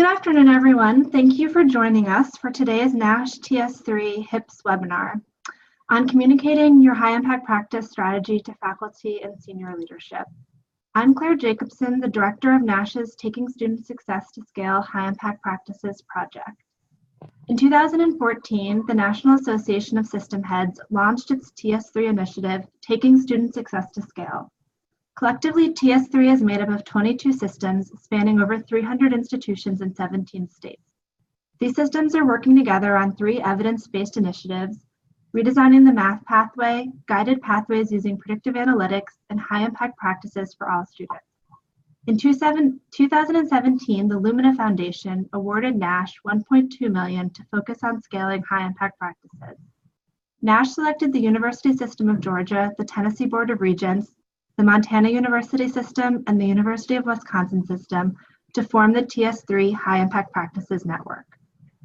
Good afternoon, everyone. Thank you for joining us for today's NASH TS3 HIPS webinar on communicating your high-impact practice strategy to faculty and senior leadership. I'm Claire Jacobson, the Director of NASH's Taking Student Success to Scale High-Impact Practices project. In 2014, the National Association of System Heads launched its TS3 initiative, Taking Student Success to Scale. Collectively, TS3 is made up of 22 systems spanning over 300 institutions in 17 states. These systems are working together on 3 evidence-based initiatives: redesigning the math pathway, guided pathways using predictive analytics, and high-impact practices for all students. In 2017, the Lumina Foundation awarded NASH $1.2 million to focus on scaling high-impact practices. NASH selected the University System of Georgia, the Tennessee Board of Regents, the Montana University System, and the University of Wisconsin System to form the TS3 High Impact Practices Network.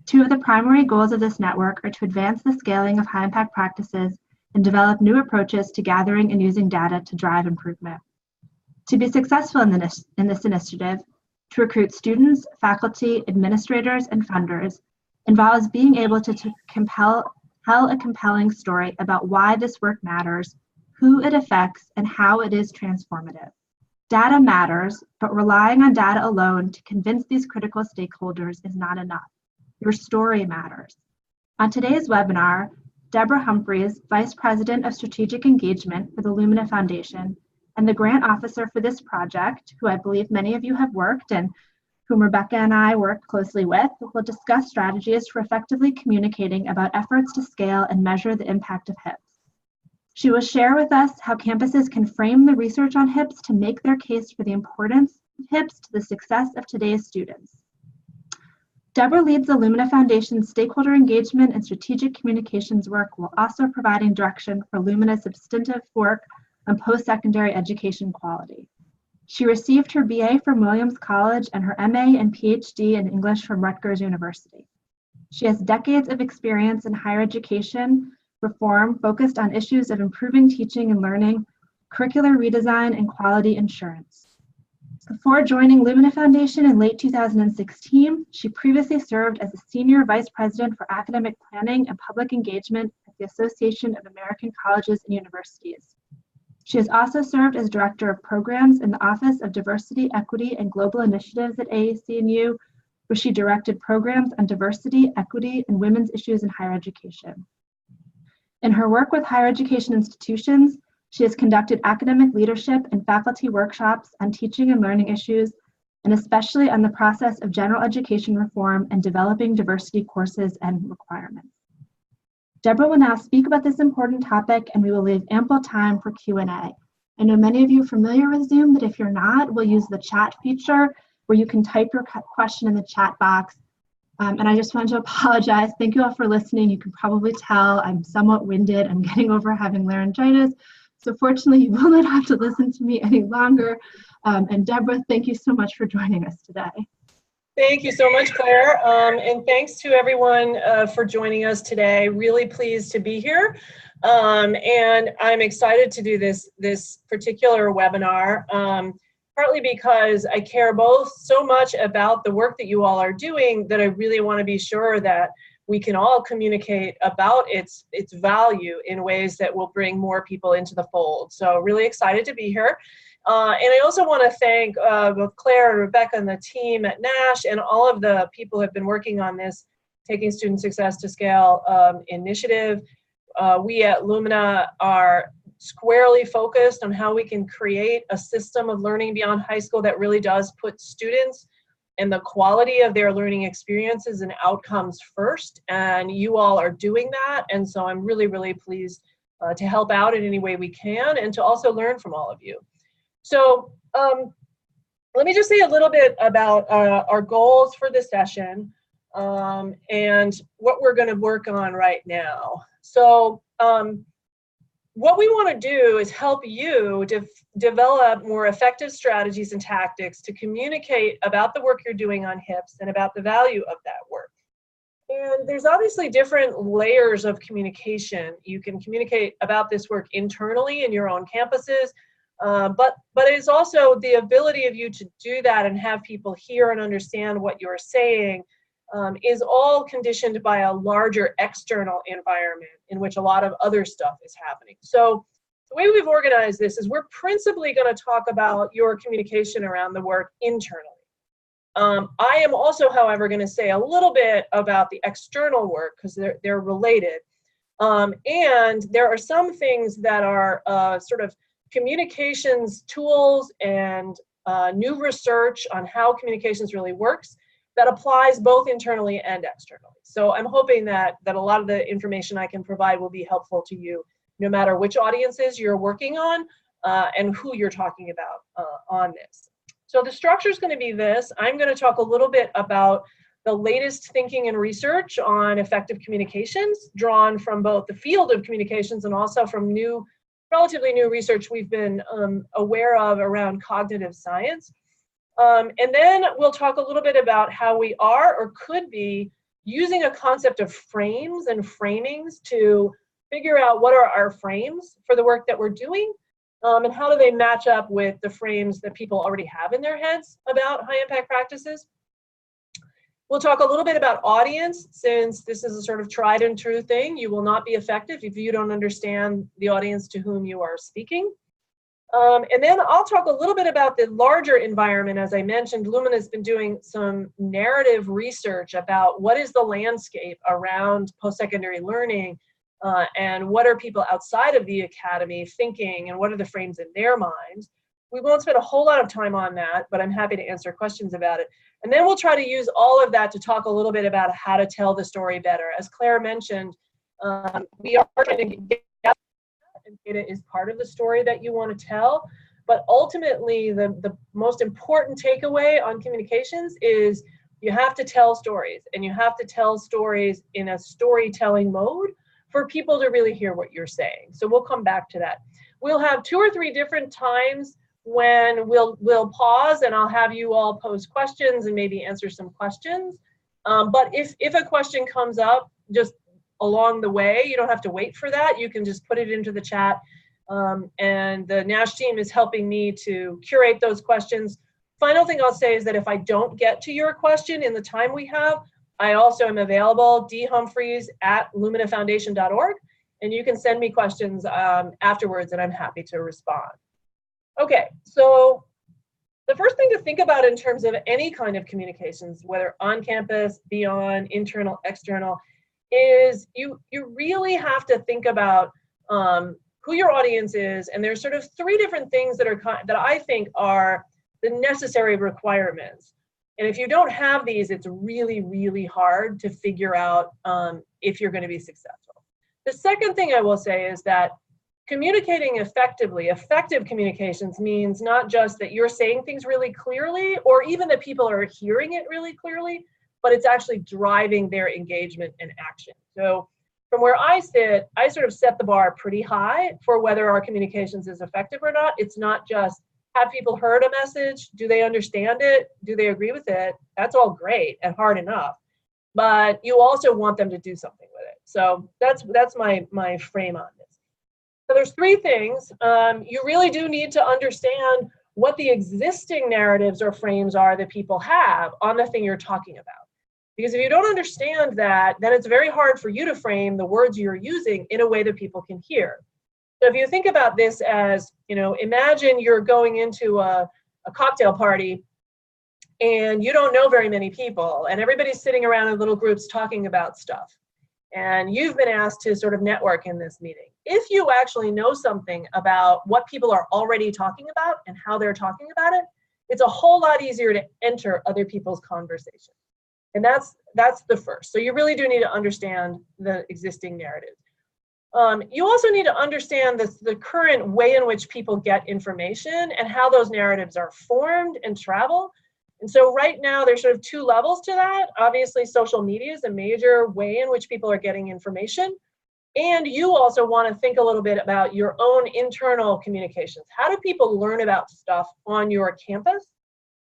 2 of the primary goals of this network are to advance the scaling of high impact practices and develop new approaches to gathering and using data to drive improvement. To be successful in this initiative, to recruit students, faculty, administrators, and funders involves being able to tell a compelling story about why this work matters, who it affects, and how it is transformative. Data matters, but relying on data alone to convince these critical stakeholders is not enough. Your story matters. On today's webinar, Debra Humphreys, Vice President of Strategic Engagement for the Lumina Foundation, and the grant officer for this project, who I believe many of you have worked and whom Rebecca and I work closely with, will discuss strategies for effectively communicating about efforts to scale and measure the impact of HIPS. She will share with us how campuses can frame the research on HIPS to make their case for the importance of HIPS to the success of today's students. Debra leads the Lumina Foundation's stakeholder engagement and strategic communications work, while also providing direction for Lumina's substantive work on post-secondary education quality. She received her BA from Williams College and her MA and PhD in English from Rutgers University. She has decades of experience in higher education reform focused on issues of improving teaching and learning, curricular redesign, and quality assurance. Before joining Lumina Foundation in late 2016, she previously served as a Senior Vice President for Academic Planning and Public Engagement at the Association of American Colleges and Universities. She has also served as Director of Programs in the Office of Diversity, Equity, and Global Initiatives at AAC&U, where she directed programs on diversity, equity, and women's issues in higher education. In her work with higher education institutions, she has conducted academic leadership and faculty workshops on teaching and learning issues, and especially on the process of general education reform and developing diversity courses and requirements. Debra will now speak about this important topic, and we will leave ample time for Q&A. I know many of you are familiar with Zoom, but if you're not, we'll use the chat feature where you can type your question in the chat box. And I just want to apologize. Thank you all for listening. You can probably tell I'm somewhat winded. I'm getting over having laryngitis. So fortunately, you will not have to listen to me any longer. And Debra, thank you so much for joining us today. Thank you so much, Claire. And thanks to everyone for joining us today. Really pleased to be here. And I'm excited to do this particular webinar. Partly because I care both so much about the work that you all are doing that I really want to be sure that we can all communicate about its value in ways that will bring more people into the fold. So really excited to be here. And I also want to thank both Claire and Rebecca and the team at NASH and all of the people who have been working on this Taking Student Success to Scale initiative. We at Lumina are squarely focused on how we can create a system of learning beyond high school that really does put students and the quality of their learning experiences and outcomes first. And you all are doing that. And so I'm really, really pleased to help out in any way we can and to also learn from all of you. So let me just say a little bit about our goals for this session and what we're going to work on right now. So what we want to do is help you develop more effective strategies and tactics to communicate about the work you're doing on HIPS and about the value of that work. And there's obviously different layers of communication. You can communicate about this work internally in your own campuses. But it's also the ability of you to do that and have people hear and understand what you're saying is all conditioned by a larger external environment in which a lot of other stuff is happening. So the way we've organized this is we're principally going to talk about your communication around the work internally. I am also, however, going to say a little bit about the external work because they're related. And there are some things that are sort of communications tools and new research on how communications really works that applies both internally and externally. So I'm hoping that a lot of the information I can provide will be helpful to you, no matter which audiences you're working on and who you're talking about on this. So the structure is going to be this. I'm going to talk a little bit about the latest thinking and research on effective communications, drawn from both the field of communications and also from relatively new research we've been aware of around cognitive science. And then we'll talk a little bit about how we are or could be using a concept of frames and framings to figure out what are our frames for the work that we're doing, and how do they match up with the frames that people already have in their heads about high impact practices. We'll talk a little bit about audience, since this is a sort of tried and true thing. You will not be effective if you don't understand the audience to whom you are speaking. And then I'll talk a little bit about the larger environment. As I mentioned, Lumina has been doing some narrative research about what is the landscape around post-secondary learning, and what are people outside of the academy thinking, and what are the frames in their minds. We won't spend a whole lot of time on that, but I'm happy to answer questions about it. And then we'll try to use all of that to talk a little bit about how to tell the story better. As Claire mentioned, we are trying to get and data is part of the story that you want to tell. But ultimately, the most important takeaway on communications is you have to tell stories, and you have to tell stories in a storytelling mode for people to really hear what you're saying. So we'll come back to that. We'll have 2 or 3 different times when we'll pause, and I'll have you all pose questions and maybe answer some questions. But if a question comes up just along the way, you don't have to wait for that. You can just put it into the chat. And the NASH team is helping me to curate those questions. Final thing I'll say is that if I don't get to your question in the time we have, I also am available, dhumphreys@luminafoundation.org, and you can send me questions afterwards, and I'm happy to respond. Okay, so the first thing to think about in terms of any kind of communications, whether on campus, beyond, internal, external, is you really have to think about who your audience is, and there's sort of 3 different things that I think are the necessary requirements. And if you don't have these, it's really, really hard to figure out if you're going to be successful. The second thing I will say is that communicating effectively, effective communications means not just that you're saying things really clearly, or even that people are hearing it really clearly, but it's actually driving their engagement and action. So from where I sit, I sort of set the bar pretty high for whether our communications is effective or not. It's not just, have people heard a message? Do they understand it? Do they agree with it? That's all great and hard enough. But you also want them to do something with it. So that's my frame on this. So there's 3 things. You really do need to understand what the existing narratives or frames are that people have on the thing you're talking about. Because if you don't understand that, then it's very hard for you to frame the words you're using in a way that people can hear. So if you think about this as, imagine you're going into a cocktail party and you don't know very many people, and everybody's sitting around in little groups talking about stuff. And you've been asked to sort of network in this meeting. If you actually know something about what people are already talking about and how they're talking about it, it's a whole lot easier to enter other people's conversation. And that's the first. So you really do need to understand the existing narrative. You also need to understand the current way in which people get information and how those narratives are formed and travel. And so right now there's sort of 2 levels to that. Obviously, social media is a major way in which people are getting information. And you also want to think a little bit about your own internal communications. How do people learn about stuff on your campus?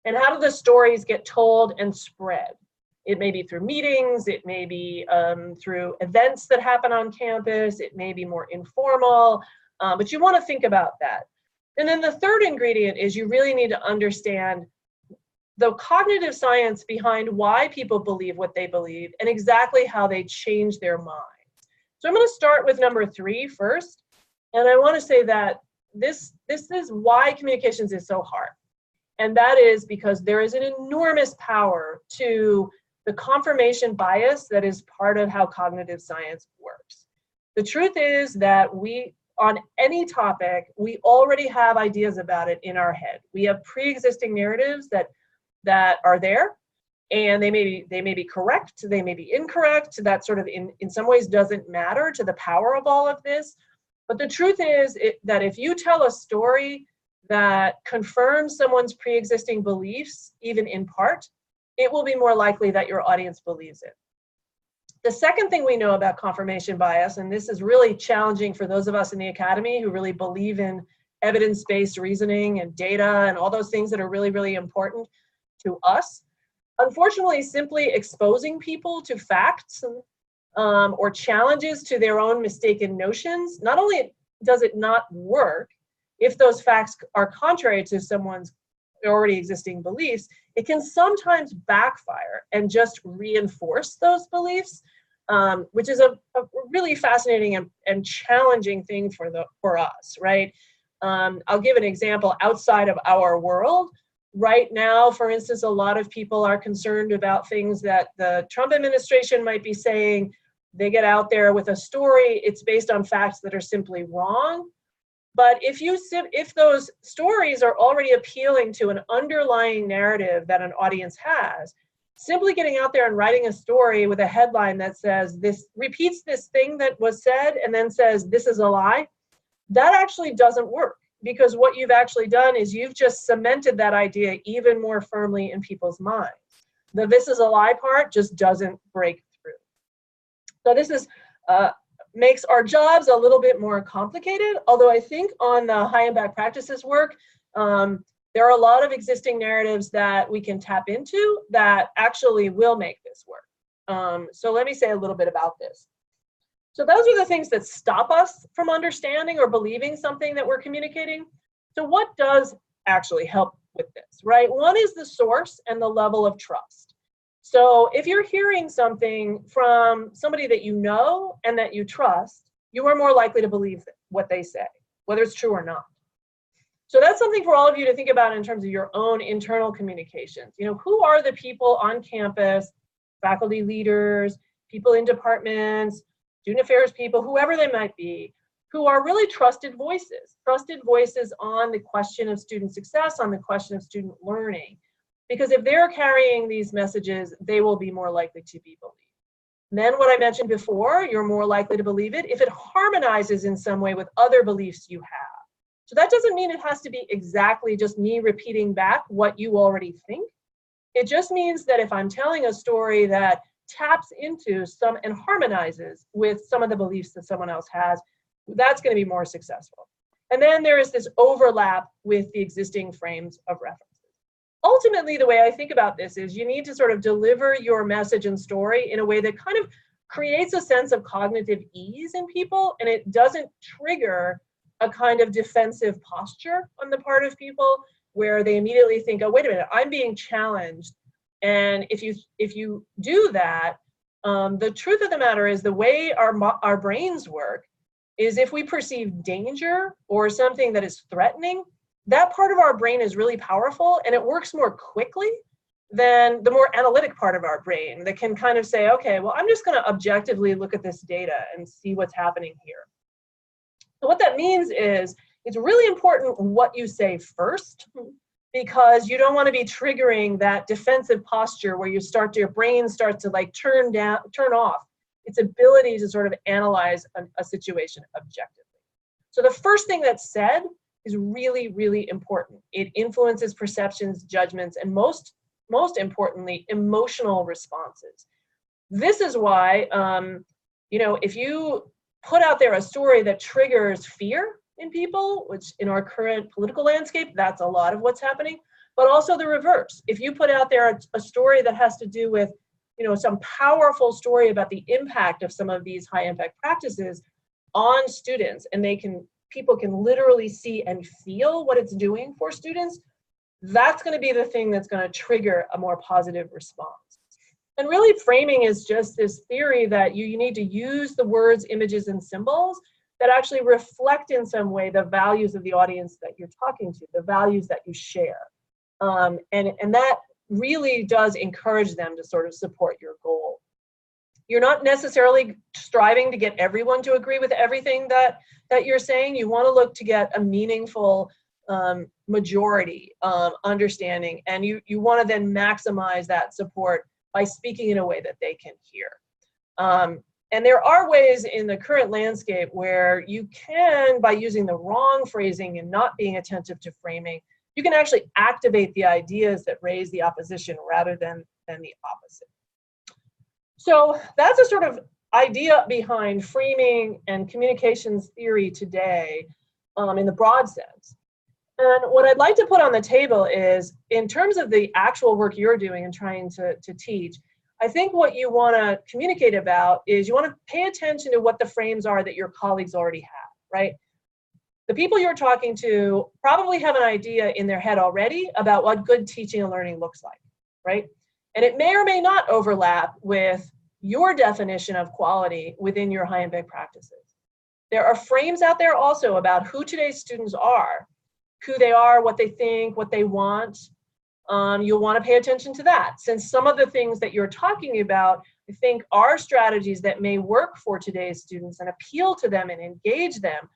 And how do the stories get told and spread? It may be through meetings, it may be through events that happen on campus, it may be more informal, but you want to think about that. And then the third ingredient is you really need to understand the cognitive science behind why people believe what they believe and exactly how they change their minds. So I'm going to start with number 3 first. And I want to say that this is why communications is so hard. And that is because there is an enormous power to the confirmation bias that is part of how cognitive science works. The truth is that on any topic, we already have ideas about it in our head. We have pre-existing narratives that are there, and they may be correct, they may be incorrect. That sort of in some ways doesn't matter to the power of all of this. But the truth is that if you tell a story that confirms someone's pre-existing beliefs, even in part, it will be more likely that your audience believes it. The second thing we know about confirmation bias, and this is really challenging for those of us in the academy who really believe in evidence-based reasoning and data and all those things that are really, really important to us. Unfortunately, simply exposing people to facts or challenges to their own mistaken notions, not only does it not work if those facts are contrary to someone's already existing beliefs, it can sometimes backfire and just reinforce those beliefs, which is a really fascinating and challenging thing for us, right? I'll give an example outside of our world. Right now, for instance, a lot of people are concerned about things that the Trump administration might be saying. They get out there with a story, it's based on facts that are simply wrong. But if those stories are already appealing to an underlying narrative that an audience has, simply getting out there and writing a story with a headline that says this repeats this thing that was said and then says this is a lie, that actually doesn't work, because what you've actually done is you've just cemented that idea even more firmly in people's minds. The this is a lie part just doesn't break through. So this is makes our jobs a little bit more complicated, although I think on the high impact practices work, there are a lot of existing narratives that we can tap into that actually will make this work. So let me say a little bit about this. So those are the things that stop us from understanding or believing something that we're communicating. So what does actually help with this, right? One is the source and the level of trust. So if you're hearing something from somebody that you know and that you trust, you are more likely to believe what they say, whether it's true or not. So that's something for all of you to think about in terms of your own internal communications. You know, who are the people on campus, faculty leaders, people in departments, student affairs people, whoever they might be, who are really trusted voices on the question of student success, on the question of student learning. Because if they're carrying these messages, they will be more likely to be believed. And then what I mentioned before, you're more likely to believe it if it harmonizes in some way with other beliefs you have. So that doesn't mean it has to be exactly just me repeating back what you already think. It just means that if I'm telling a story that taps into some and harmonizes with some of the beliefs that someone else has, that's going to be more successful. And then there is this overlap with the existing frames of reference. Ultimately, the way I think about this is you need to sort of deliver your message and story in a way that kind of creates a sense of cognitive ease in people, and it doesn't trigger a kind of defensive posture on the part of people where they immediately think, oh, wait a minute, I'm being challenged. And if you do that, the truth of the matter is the way our brains work is if we perceive danger or something that is threatening, that part of our brain is really powerful and it works more quickly than the more analytic part of our brain that can kind of say, okay, well, I'm just going to objectively look at this data and see what's happening here. So what that means is it's really important what you say first, because you don't want to be triggering that defensive posture where your brain starts to like turn off its ability to sort of analyze a situation objectively. So the first thing that's said is really, really important. It influences perceptions, judgments, and most importantly, emotional responses. This is why, if you put out there a story that triggers fear in people, which in our current political landscape, that's a lot of what's happening, but also the reverse. If you put out there a story that has to do with, some powerful story about the impact of some of these high impact practices on students, and they can people can literally see and feel what it's doing for students, that's going to be the thing that's going to trigger a more positive response. And really, framing is just this theory that you need to use the words, images, and symbols that actually reflect in some way the values of the audience that you're talking to, the values that you share. And that really does encourage them to sort of support your goal. You're not necessarily striving to get everyone to agree with everything that you're saying. You want to look to get a meaningful majority understanding, and you want to then maximize that support by speaking in a way that they can hear. And there are ways in the current landscape where you can, by using the wrong phrasing and not being attentive to framing, you can actually activate the ideas that raise the opposition rather than the opposite. So that's a sort of idea behind framing and communications theory today in the broad sense. And what I'd like to put on the table is, in terms of the actual work you're doing and trying to teach, I think what you want to communicate about is you want to pay attention to what the frames are that your colleagues already have, right? The people you're talking to probably have an idea in their head already about what good teaching and learning looks like, right? And it may or may not overlap with your definition of quality within your high impact practices. There are frames out there also about who today's students are, who they are, what they think, what they want. You'll want to pay attention to that, since some of the things that you're talking about, I think, are strategies that may work for today's students and appeal to them and engage them.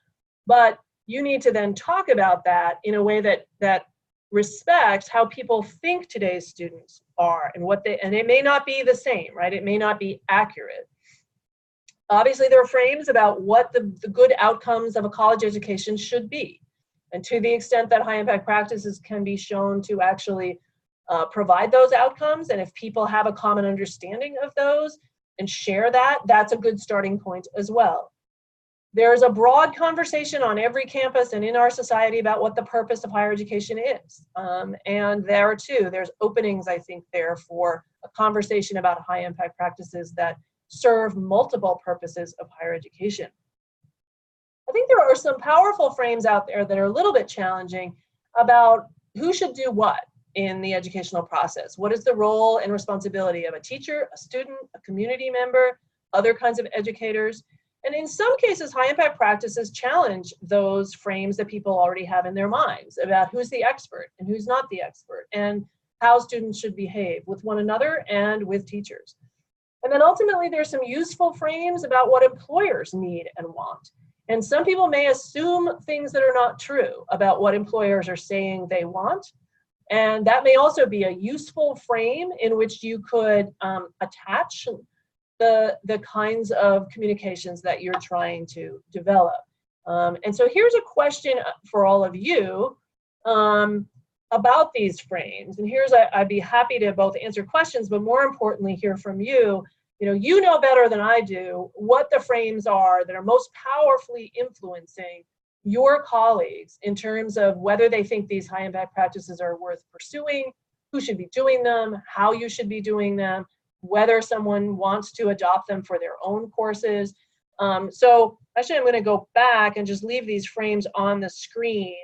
But you need to then talk about that in a way that respects how people think today's students are and and it may not be the same, right? It may not be accurate. Obviously, there are frames about what the good outcomes of a college education should be. And to the extent that high impact practices can be shown to actually provide those outcomes, and if people have a common understanding of those and share that, that's a good starting point as well. There's a broad conversation on every campus and in our society about what the purpose of higher education is. And there too, there's openings, I think, there for a conversation about high impact practices that serve multiple purposes of higher education. I think there are some powerful frames out there that are a little bit challenging about who should do what in the educational process. What is the role and responsibility of a teacher, a student, a community member, other kinds of educators? And in some cases, high impact practices challenge those frames that people already have in their minds about who's the expert and who's not the expert, and how students should behave with one another and with teachers. And then ultimately, there's some useful frames about what employers need and want. And some people may assume things that are not true about what employers are saying they want. And that may also be a useful frame in which you could attach the kinds of communications that you're trying to develop. And so here's a question for all of you about these frames. And I'd be happy to both answer questions, but more importantly, hear from you. You know better than I do what the frames are that are most powerfully influencing your colleagues in terms of whether they think these high impact practices are worth pursuing, who should be doing them, how you should be doing them, whether someone wants to adopt them for their own courses. So actually, I'm going to go back and just leave these frames on the screen.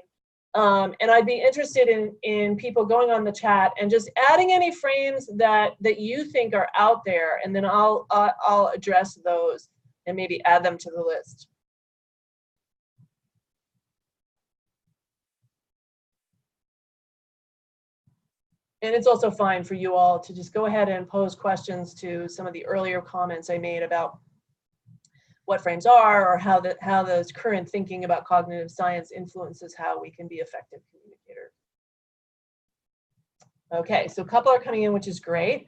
And I'd be interested in people going on the chat and just adding any frames that you think are out there, and then I'll address those and maybe add them to the list. And it's also fine for you all to just go ahead and pose questions to some of the earlier comments I made about what frames are, or how the current thinking about cognitive science influences how we can be effective communicators. Okay, so a couple are coming in, which is great.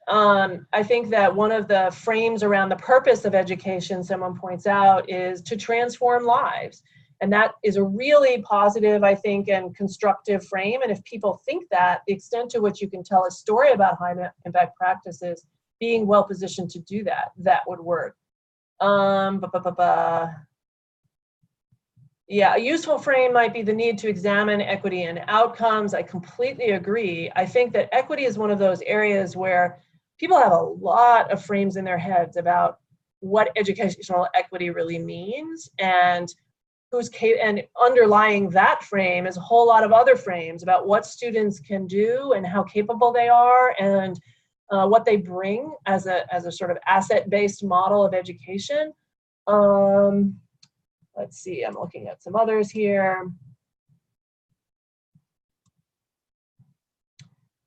I think that one of the frames around the purpose of education, someone points out, is to transform lives. And that is a really positive, I think, and constructive frame. And if people think that, the extent to which you can tell a story about high impact practices being well positioned to do that, that would work. Yeah, a useful frame might be the need to examine equity and outcomes. I completely agree. I think that equity is one of those areas where people have a lot of frames in their heads about what educational equity really means. And and underlying that frame is a whole lot of other frames about what students can do and how capable they are, and what they bring as a sort of asset-based model of education. Let's see, I'm looking at some others here.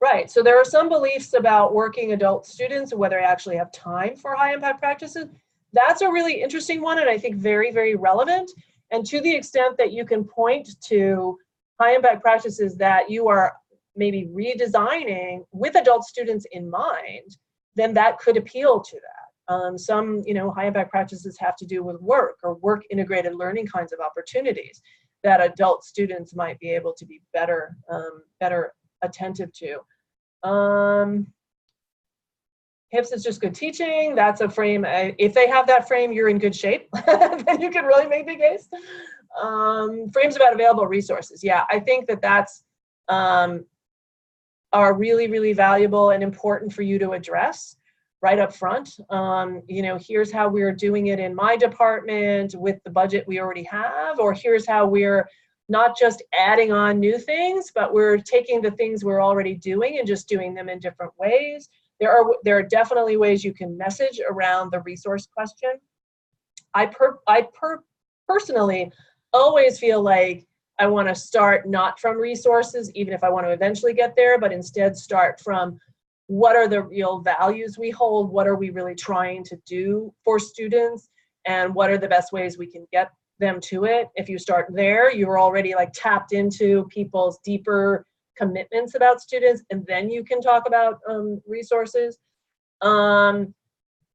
Right, so there are some beliefs about working adult students and whether they actually have time for high impact practices. That's a really interesting one, and I think very, very relevant. And to the extent that you can point to high impact practices that you are maybe redesigning with adult students in mind, then that could appeal to that. Some, high impact practices have to do with work or work integrated learning kinds of opportunities that adult students might be able to be better attentive to. HIPS is just good teaching. That's a frame. If they have that frame, you're in good shape. Then you can really make the case. Frames about available resources. Yeah, I think that's are really, really valuable and important for you to address right up front. Here's how we're doing it in my department with the budget we already have, or here's how we're not just adding on new things, but we're taking the things we're already doing and just doing them in different ways. There are definitely ways you can message around the resource question. I personally always feel like I want to start not from resources, even if I want to eventually get there, but instead start from what are the real values we hold, what are we really trying to do for students, and what are the best ways we can get them to it. If you start there, you're already like tapped into people's deeper commitments about students, and then you can talk about resources.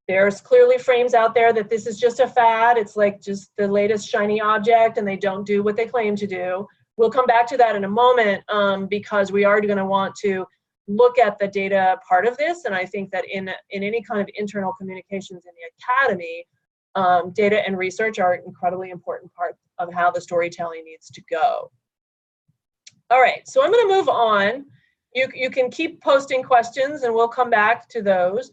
There's clearly frames out there that this is just a fad. It's like just the latest shiny object and they don't do what they claim to do. We'll come back to that in a moment because we are going to want to look at the data part of this. And I think that in any kind of internal communications in the academy, data and research are an incredibly important part of how the storytelling needs to go. All right, so I'm going to move on. You can keep posting questions and we'll come back to those.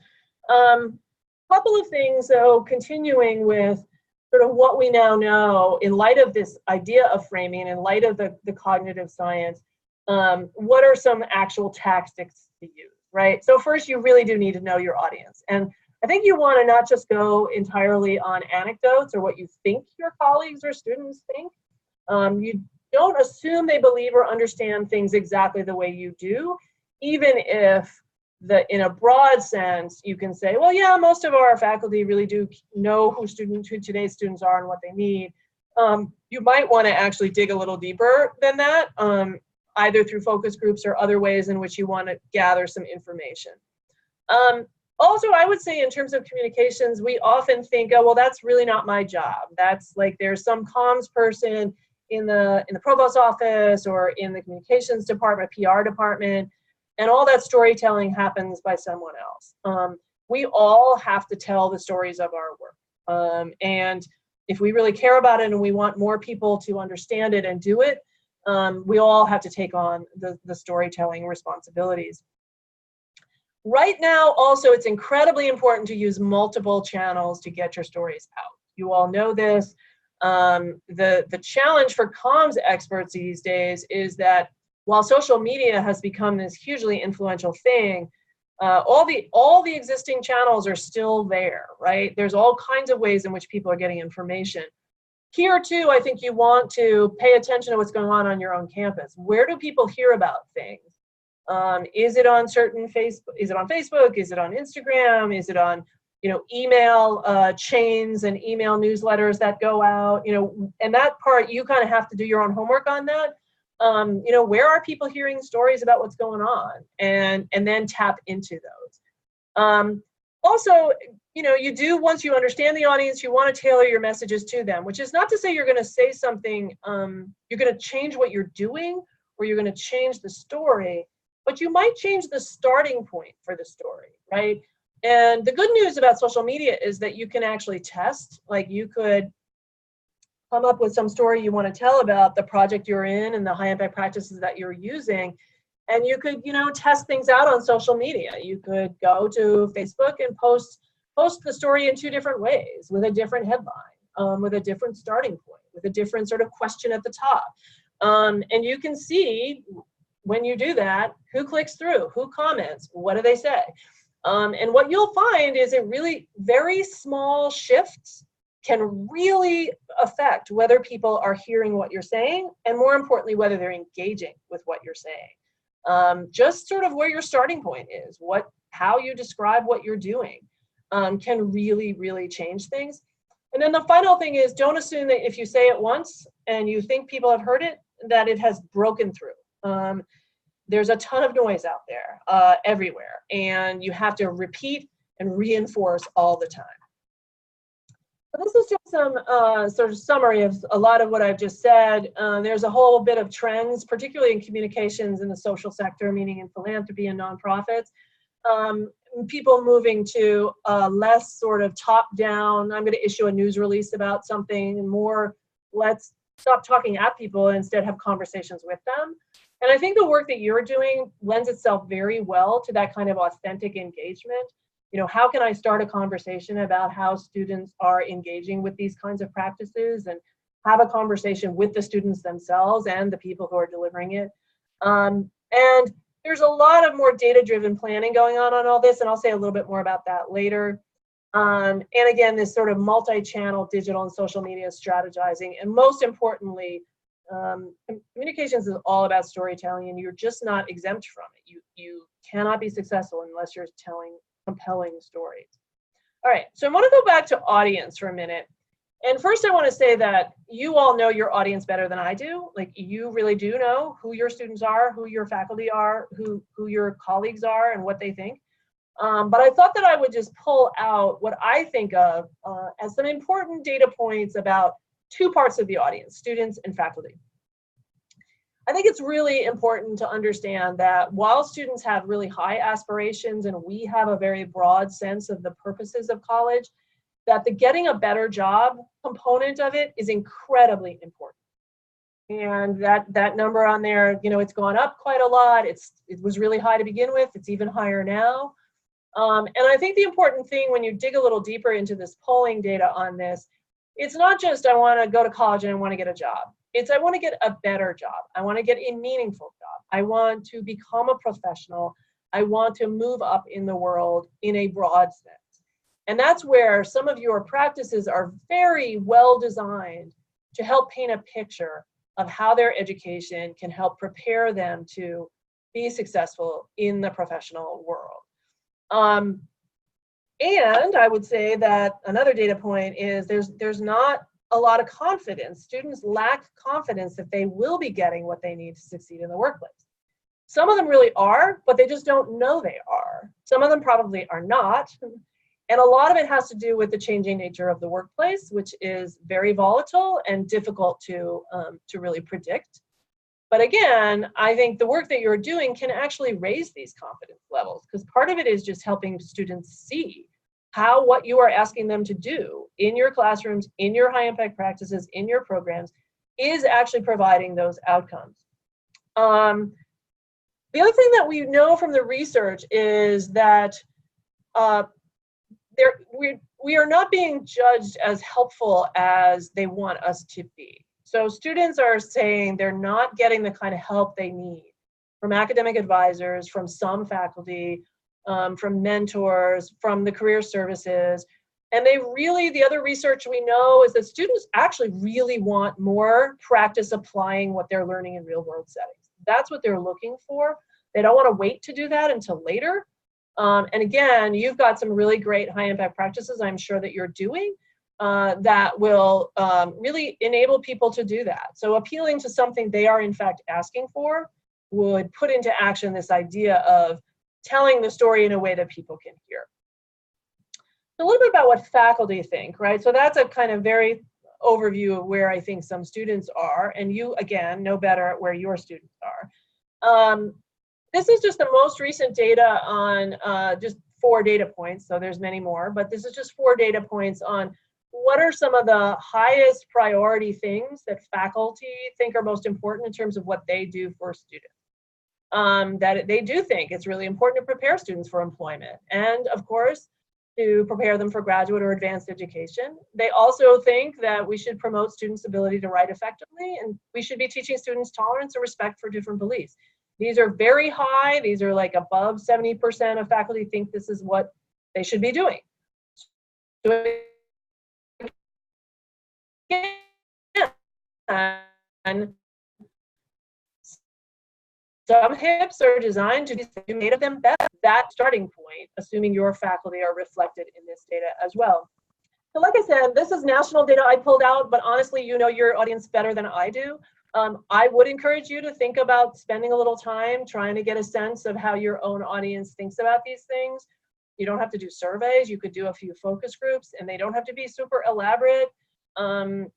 Couple of things, though, continuing with sort of what we now know in light of this idea of framing, in light of the cognitive science, what are some actual tactics to use, right? So first, you really do need to know your audience. And I think you want to not just go entirely on anecdotes or what you think your colleagues or students think. You don't assume they believe or understand things exactly the way you do, even if in a broad sense, you can say, well, yeah, most of our faculty really do know who today's students are and what they need. You might want to actually dig a little deeper than that, either through focus groups or other ways in which you want to gather some information. Also, I would say in terms of communications, we often think, oh, well, that's really not my job. That's like there's some comms person in the provost's office or in the communications department, PR department, and all that storytelling happens by someone else. We all have to tell the stories of our work. And if we really care about it and we want more people to understand it and do it, we all have to take on the storytelling responsibilities. Right now, also, it's incredibly important to use multiple channels to get your stories out. You all know this. The challenge for comms experts these days is that while social media has become this hugely influential thing, all the existing channels are still there, right? There's all kinds of ways in which people are getting information. Here too, I think you want to pay attention to what's going on your own campus. Where do people hear about things? Is it on Facebook? Is it on Facebook? Is it on Instagram? Is it on email chains and email newsletters that go out? And that part you kind of have to do your own homework on that. Where are people hearing stories about what's going on, and then tap into those. Also, you do, once you understand the audience, you want to tailor your messages to them, which is not to say you're going to say something, you're going to change what you're doing or you're going to change the story, but you might change the starting point for the story, right? And the good news about social media is that you can actually test. Like, you could come up with some story you want to tell about the project you're in and the high impact practices that you're using. And you could, test things out on social media. You could go to Facebook and post the story in 2 different ways with a different headline, with a different starting point, with a different sort of question at the top. And you can see when you do that, who clicks through, who comments, what do they say? And what you'll find is it really very small shifts can really affect whether people are hearing what you're saying, and more importantly, whether they're engaging with what you're saying. Just sort of where your starting point is, how you describe what you're doing can really, really change things. And then the final thing is, don't assume that if you say it once and you think people have heard it, that it has broken through. There's a ton of noise out there everywhere, and you have to repeat and reinforce all the time. So this is just some sort of summary of a lot of what I've just said. There's a whole bit of trends, particularly in communications in the social sector, meaning in philanthropy and nonprofits. People moving to less sort of top-down, I'm going to issue a news release about something, and more, let's stop talking at people and instead have conversations with them. And I think the work that you're doing lends itself very well to that kind of authentic engagement. You know, how can I start a conversation about how students are engaging with these kinds of practices, and have a conversation with the students themselves and the people who are delivering it. And there's a lot of more data-driven planning going on all this, and I'll say a little bit more about that later. And again, this sort of multi-channel digital and social media strategizing, and most importantly, communications is all about storytelling, and you're just not exempt from it. You cannot be successful unless you're telling compelling stories. All right, so I want to go back to audience for a minute. And first I want to say that you all know your audience better than I do. Like, you really do know who your students are, who your faculty are, who your colleagues are, and what they think. But I thought that I would just pull out what I think of as some important data points about two parts of the audience, students and faculty. I think it's really important to understand that while students have really high aspirations and we have a very broad sense of the purposes of college, that the getting a better job component of it is incredibly important. And that number on there, you know, it's gone up quite a lot. It was really high to begin with. It's even higher now. And I think the important thing when you dig a little deeper into this polling data on this, it's not just I want to go to college and I want to get a job. It's I want to get a better job. I want to get a meaningful job. I want to become a professional. I want to move up in the world in a broad sense. And that's where some of your practices are very well designed to help paint a picture of how their education can help prepare them to be successful in the professional world. And I would say that another data point is there's not a lot of confidence. Students lack confidence that they will be getting what they need to succeed in the workplace. Some of them really are, but they just don't know they are. Some of them probably are not. And a lot of it has to do with the changing nature of the workplace, which is very volatile and difficult to really predict. But again, I think the work that you're doing can actually raise these confidence levels, because part of it is just helping students see how what you are asking them to do in your classrooms, in your high impact practices, in your programs, is actually providing those outcomes. The other thing that we know from the research is that we are not being judged as helpful as they want us to be. So students are saying they're not getting the kind of help they need from academic advisors, from some faculty, from mentors, from the career services. And the other research we know is that students actually really want more practice applying what they're learning in real world settings. That's what they're looking for. They don't want to wait to do that until later. And again, you've got some really great high impact practices I'm sure that you're doing that will really enable people to do that. So appealing to something they are in fact asking for would put into action this idea of telling the story in a way that people can hear. So a little bit about what faculty think, right? So that's a kind of very overview of where I think some students are, and you, again, know better at where your students are. This is just the most recent data on just 4 data points, so there's many more, but this is just 4 data points on what are some of the highest priority things that faculty think are most important in terms of what they do for students. That they do think it's really important to prepare students for employment. And of course, to prepare them for graduate or advanced education. They also think that we should promote students' ability to write effectively, and we should be teaching students tolerance and respect for different beliefs. These are very high. These are like above 70% of faculty think this is what they should be doing. So again, some HIPs are designed to be made of them better. That starting point, assuming your faculty are reflected in this data as well. So like I said, this is national data I pulled out, but honestly, you know your audience better than I do. I would encourage you to think about spending a little time trying to get a sense of how your own audience thinks about these things. You don't have to do surveys. You could do a few focus groups, and they don't have to be super elaborate.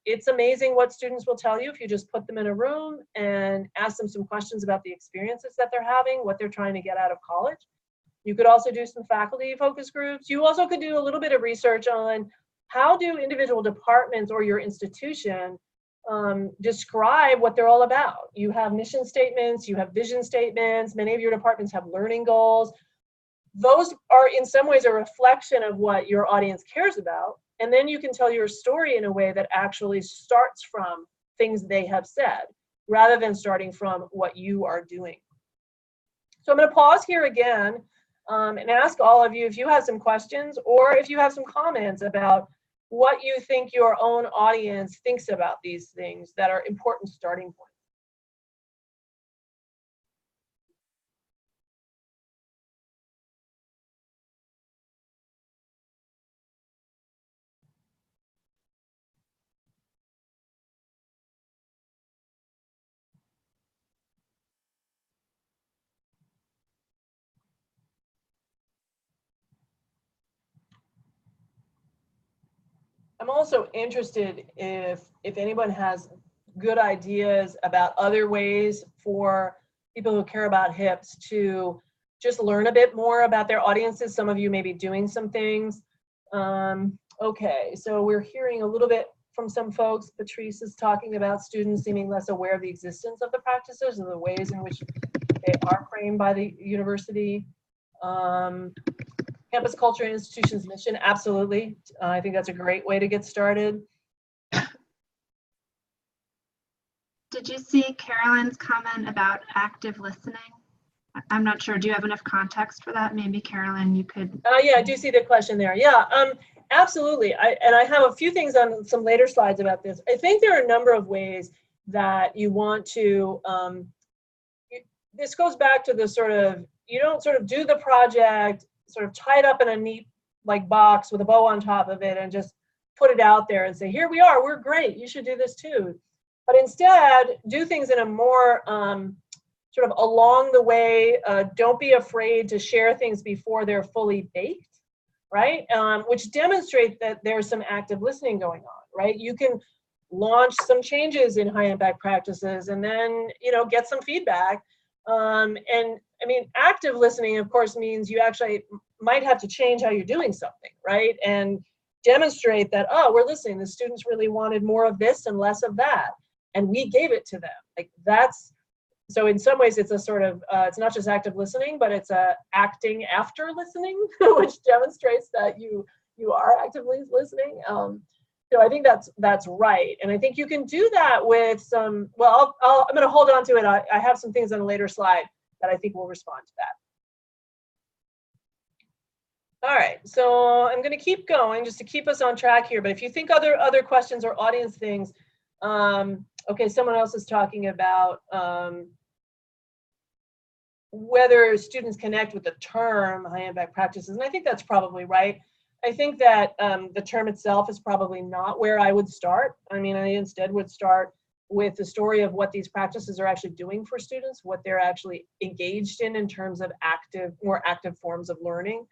It's amazing what students will tell you if you just put them in a room and ask them some questions about the experiences that they're having, what they're trying to get out of college. You could also do some faculty focus groups. You also could do a little bit of research on how do individual departments or your institution describe what they're all about. You have mission statements, you have vision statements, many of your departments have learning goals. Those are in some ways a reflection of what your audience cares about. And then you can tell your story in a way that actually starts from things they have said, rather than starting from what you are doing. So I'm going to pause here again and ask all of you if you have some questions or if you have some comments about what you think your own audience thinks about these things that are important starting points. I'm also interested if anyone has good ideas about other ways for people who care about HIPs to just learn a bit more about their audiences. Some of you may be doing some things. Okay, so we're hearing a little bit from some folks. Patrice is talking about students seeming less aware of the existence of the practices and the ways in which they are framed by the university. Campus culture and institutions mission, absolutely. I think that's a great way to get started. Did you see Carolyn's comment about active listening? I'm not sure. Do you have enough context for that? Maybe Carolyn, you could. Yeah, I do see the question there. Yeah, absolutely. And I have a few things on some later slides about this. I think there are a number of ways that you want to, this goes back to the sort of, you don't sort of do the project sort of tied up in a neat like box with a bow on top of it and just put it out there and say, here we are, we're great, you should do this too. But instead, do things in a more sort of along the way, don't be afraid to share things before they're fully baked, right? Which demonstrate that there's some active listening going on, right? You can launch some changes in high impact practices and then, you know, get some feedback. And I mean, active listening, of course, means you actually might have to change how you're doing something, right? And demonstrate that, oh, we're listening. The students really wanted more of this and less of that. And we gave it to them. Like that's, so in some ways it's a sort of, it's not just active listening, but it's a acting after listening, which demonstrates that you are actively listening. So I think that's right. And I think you can do that with some, well, I'm going to hold on to it. I have some things on a later slide that I think will respond to that. All right, so I'm going to keep going just to keep us on track here. But if you think other questions or audience things, okay, someone else is talking about whether students connect with the term high impact practices. And I think that's probably right. I think that the term itself is probably not where I would start. I mean, I instead would start with the story of what these practices are actually doing for students, what they're actually engaged in terms of more active forms of learning.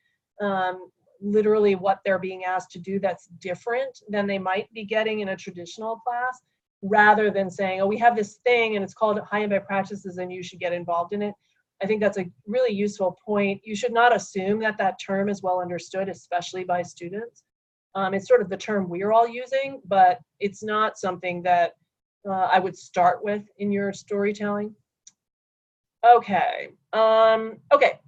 Literally what they're being asked to do that's different than they might be getting in a traditional class, rather than saying, oh, we have this thing and it's called high impact practices and you should get involved in it. I think that's a really useful point. You should not assume that that term is well understood, especially by students. It's sort of the term we're all using, but it's not something that I would start with in your storytelling. Okay. Okay.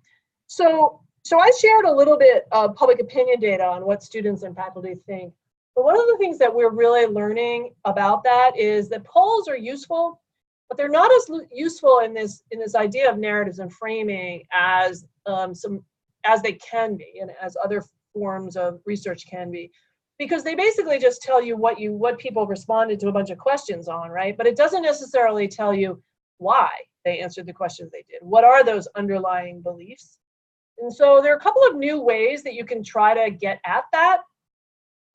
So So I shared a little bit of public opinion data on what students and faculty think. But one of the things that we're really learning about that is that polls are useful, but they're not as useful in this idea of narratives and framing as they can be, and as other forms of research can be, because they basically just tell you what people responded to a bunch of questions on, right? But it doesn't necessarily tell you why they answered the questions they did. What are those underlying beliefs? And so there are a couple of new ways that you can try to get at that.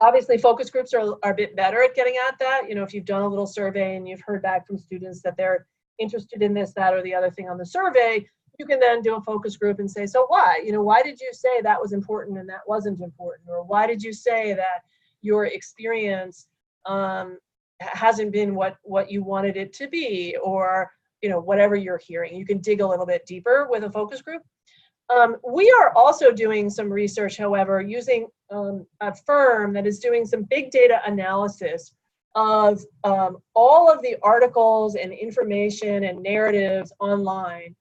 Obviously, focus groups are a bit better at getting at that. You know, if you've done a little survey and you've heard back from students that they're interested in this, that, or the other thing on the survey, you can then do a focus group and say, so why? You know, why did you say that was important and that wasn't important? Or why did you say that your experience hasn't been what you wanted it to be? Or, you know, whatever you're hearing. You can dig a little bit deeper with a focus group. We are also doing some research, however, using a firm that is doing some big data analysis of all of the articles and information and narratives online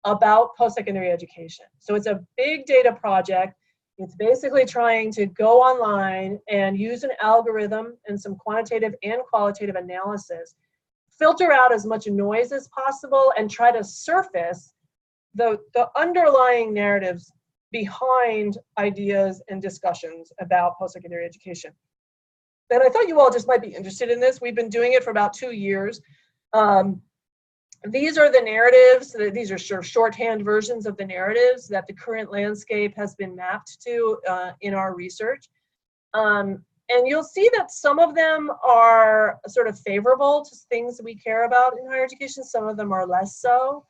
about post-secondary education. So it's a big data project. It's basically trying to go online and use an algorithm and some quantitative and qualitative analysis, filter out as much noise as possible, and try to surface the underlying narratives behind ideas and discussions about post-secondary education. And I thought you all just might be interested in this. We've been doing it for about 2 years. These are the narratives. These are sort of shorthand versions of the narratives that the current landscape has been mapped to in our research. And you'll see that some of them are sort of favorable to things we care about in higher education. Some of them are less so.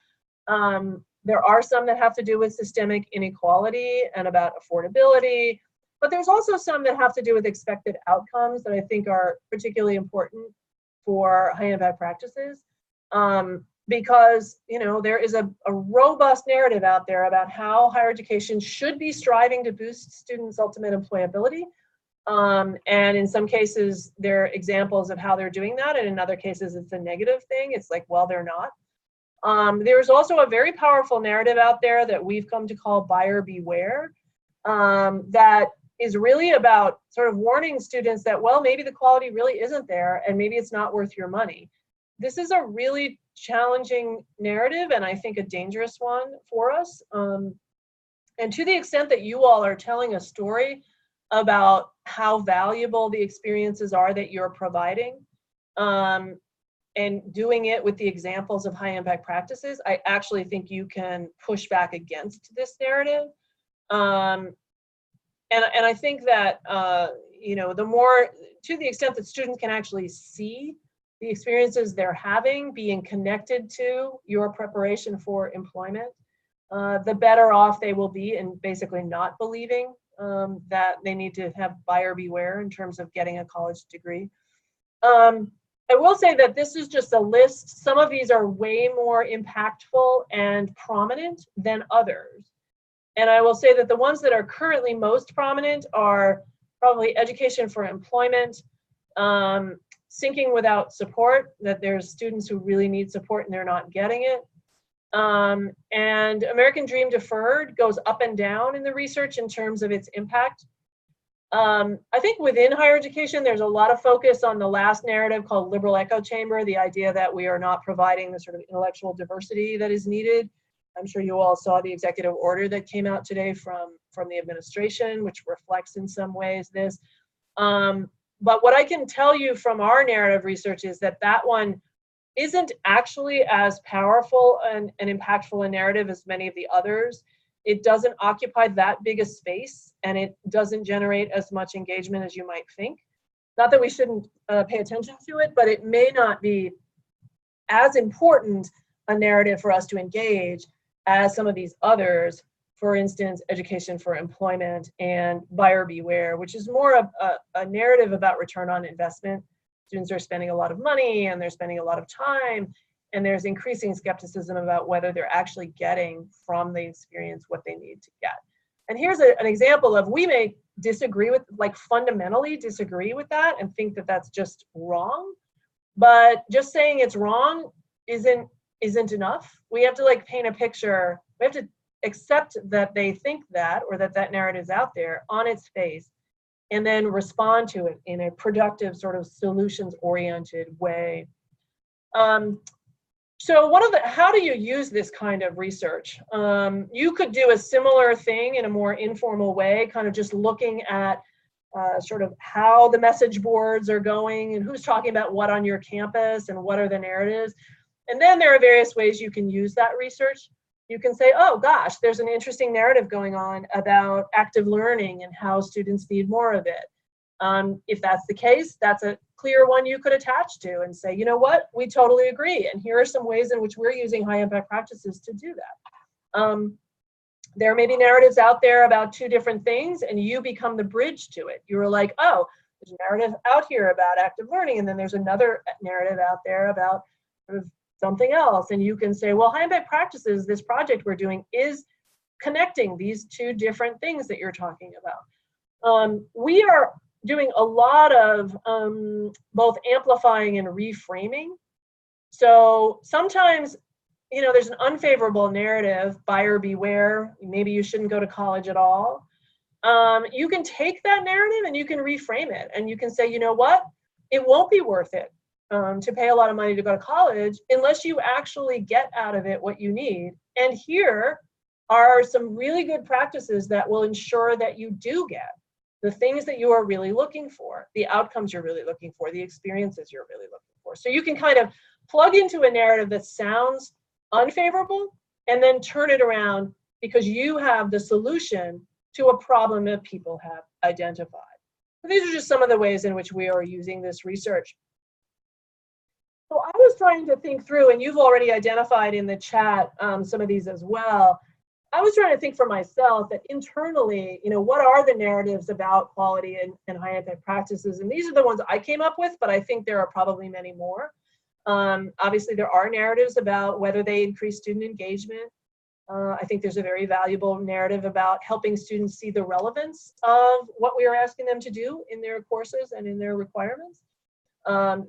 There are some that have to do with systemic inequality and about affordability, but there's also some that have to do with expected outcomes that I think are particularly important for high impact practices. Because, you know, there is a robust narrative out there about how higher education should be striving to boost students' ultimate employability. And in some cases, there are examples of how they're doing that, and in other cases, it's a negative thing. It's like, well, they're not. There's also a very powerful narrative out there that we've come to call buyer beware, that is really about sort of warning students that, well, maybe the quality really isn't there and maybe it's not worth your money. This is a really challenging narrative, and I think a dangerous one for us. And to the extent that you all are telling a story about how valuable the experiences are that you're providing, and doing it with the examples of high impact practices, I actually think you can push back against this narrative. And I think that, you know, the more, to the extent that students can actually see the experiences they're having being connected to your preparation for employment, the better off they will be in basically not believing that they need to have buyer beware in terms of getting a college degree. I will say that this is just a list. Some of these are way more impactful and prominent than others. And I will say that the ones that are currently most prominent are probably education for employment, sinking without support, that there's students who really need support and they're not getting it. And American Dream Deferred goes up and down in the research in terms of its impact. I think within higher education, there's a lot of focus on the last narrative called liberal echo chamber, the idea that we are not providing the sort of intellectual diversity that is needed. I'm sure you all saw the executive order that came out today from the administration, which reflects in some ways this. But what I can tell you from our narrative research is that that one isn't actually as powerful and impactful a narrative as many of the others. It doesn't occupy that big a space, and it doesn't generate as much engagement as you might think. Not that we shouldn't pay attention to it, but it may not be as important a narrative for us to engage as some of these others. For instance, education for employment and buyer beware, which is more of a narrative about return on investment. Students are spending a lot of money and they're spending a lot of time, and there's increasing skepticism about whether they're actually getting from the experience what they need to get. And here's an example of, we may disagree with, like fundamentally disagree with that and think that that's just wrong, but just saying it's wrong isn't enough. We have to like paint a picture. We have to accept that they think that, or that that narrative is out there on its face, and then respond to it in a productive, sort of solutions-oriented way. So how do you use this kind of research? You could do a similar thing in a more informal way, kind of just looking at sort of how the message boards are going and who's talking about what on your campus and what are the narratives. And then there are various ways you can use that research. You can say, oh gosh, there's an interesting narrative going on about active learning and how students need more of it. If that's the case, that's a clear one you could attach to and say, you know what, we totally agree. And here are some ways in which we're using high impact practices to do that. There may be narratives out there about two different things, and you become the bridge to it. You're like, oh, there's a narrative out here about active learning, and then there's another narrative out there about sort of something else. And you can say, well, high impact practices, this project we're doing is connecting these two different things that you're talking about. We are doing a lot of both amplifying and reframing. So sometimes, you know, there's an unfavorable narrative, buyer beware, maybe you shouldn't go to college at all. You can take that narrative and you can reframe it, and you can say, you know what, it won't be worth it to pay a lot of money to go to college unless you actually get out of it what you need. And here are some really good practices that will ensure that you do get the things that you are really looking for, the outcomes you're really looking for, the experiences you're really looking for. So you can kind of plug into a narrative that sounds unfavorable and then turn it around because you have the solution to a problem that people have identified. So these are just some of the ways in which we are using this research. So I was trying to think through, and you've already identified in the chat some of these as well. I was trying to think for myself that internally, you know, what are the narratives about quality and high impact practices? And these are the ones I came up with, but I think there are probably many more. Obviously, there are narratives about whether they increase student engagement. I think there's a very valuable narrative about helping students see the relevance of what we are asking them to do in their courses and in their requirements.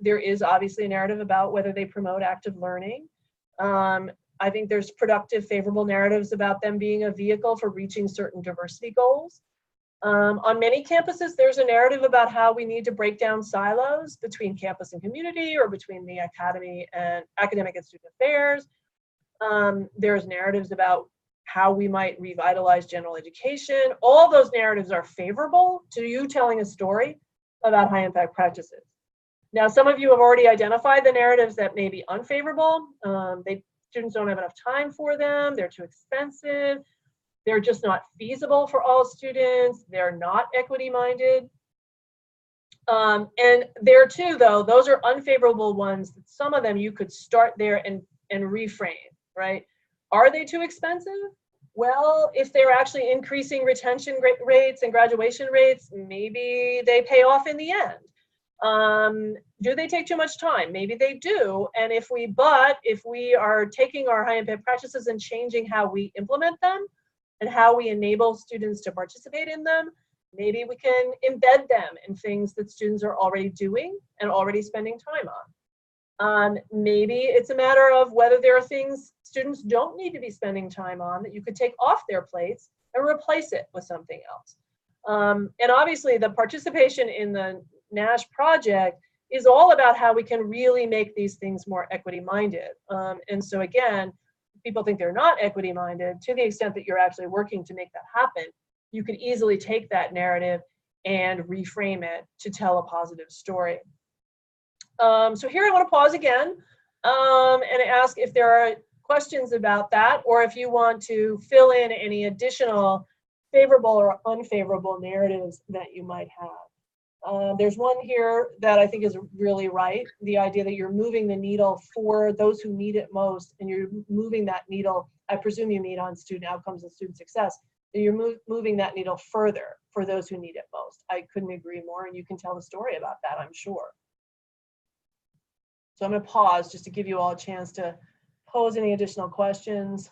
There is obviously a narrative about whether they promote active learning. I think there's productive, favorable narratives about them being a vehicle for reaching certain diversity goals. On many campuses, there's a narrative about how we need to break down silos between campus and community, or between the academy and academic and student affairs. There's narratives about how we might revitalize general education. All those narratives are favorable to you telling a story about high impact practices. Now, some of you have already identified the narratives that may be unfavorable. Students don't have enough time for them, they're too expensive, they're just not feasible for all students, they're not equity-minded. And there too, though, those are unfavorable ones. Some of them you could start there and reframe, right? Are they too expensive? Well, if they're actually increasing retention rates and graduation rates, maybe they pay off in the end. Do they take too much time? Maybe they do. And if we are taking our high impact practices and changing how we implement them and how we enable students to participate in them, maybe we can embed them in things that students are already doing and already spending time on. Maybe it's a matter of whether there are things students don't need to be spending time on that you could take off their plates and replace it with something else. And obviously the participation in the NASH project is all about how we can really make these things more equity-minded. And so again, people think they're not equity-minded. To the extent that you're actually working to make that happen, you could easily take that narrative and reframe it to tell a positive story. So here I want to pause again and ask if there are questions about that, or if you want to fill in any additional favorable or unfavorable narratives that you might have. There's one here that I think is really right. The idea that you're moving the needle for those who need it most, and you're moving that needle, I presume you mean on student outcomes and student success, and you're moving that needle further for those who need it most. I couldn't agree more, and you can tell the story about that, I'm sure. So I'm going to pause just to give you all a chance to pose any additional questions.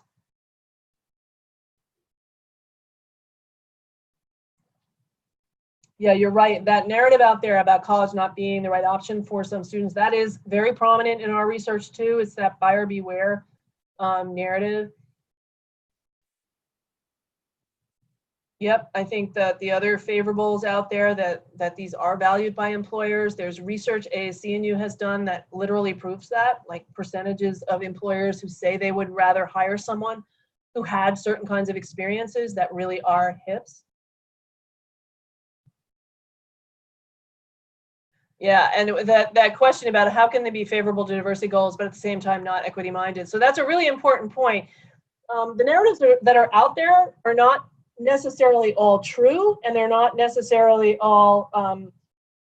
Yeah, you're right. That narrative out there about college not being the right option for some students, that is very prominent in our research too. It's that buyer beware narrative. Yep, I think that the other favorables out there that these are valued by employers. There's research ASC&U has done that literally proves that, like percentages of employers who say they would rather hire someone who had certain kinds of experiences that really are HIPs. Yeah, and that question about how can they be favorable to diversity goals, but at the same time not equity minded. So that's a really important point. The narratives that are out there are not necessarily all true, and they're not necessarily all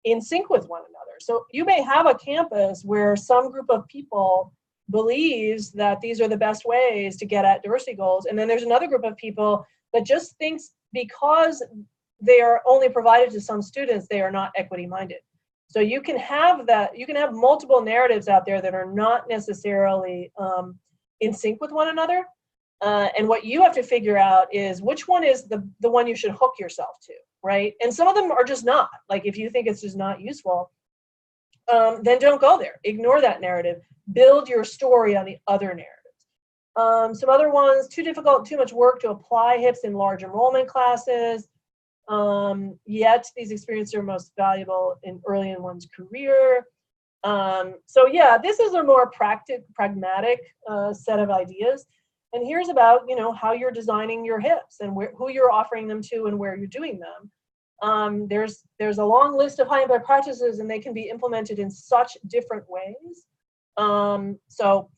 in sync with one another. So you may have a campus where some group of people believes that these are the best ways to get at diversity goals, and then there's another group of people that just thinks because they are only provided to some students, they are not equity minded. So you can have that, you can have multiple narratives out there that are not necessarily in sync with one another. And what you have to figure out is which one is the one you should hook yourself to, right? And some of them are just not. Like if you think it's just not useful, then don't go there. Ignore that narrative. Build your story on the other narratives. Some other ones, too difficult, too much work to apply HIPs in large enrollment classes. Yet these experiences are most valuable early in one's career. So yeah, this is a more pragmatic set of ideas. And here's about, you know, how you're designing your HIPs and who you're offering them to and where you're doing them. There's a long list of high impact practices, and they can be implemented in such different ways. So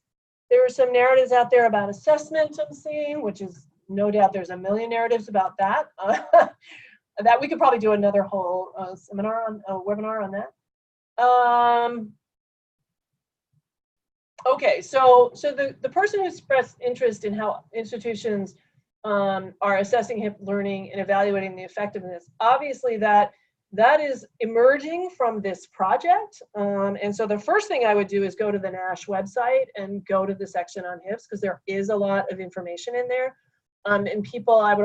there are some narratives out there about assessment I'm seeing, which is no doubt there's a million narratives about that. That we could probably do another whole webinar on that. Okay, so the person who expressed interest in how institutions are assessing HIP learning and evaluating the effectiveness, obviously that is emerging from this project. And so the first thing I would do is go to the NASH website and go to the section on HIPs, because there is a lot of information in there. And people, I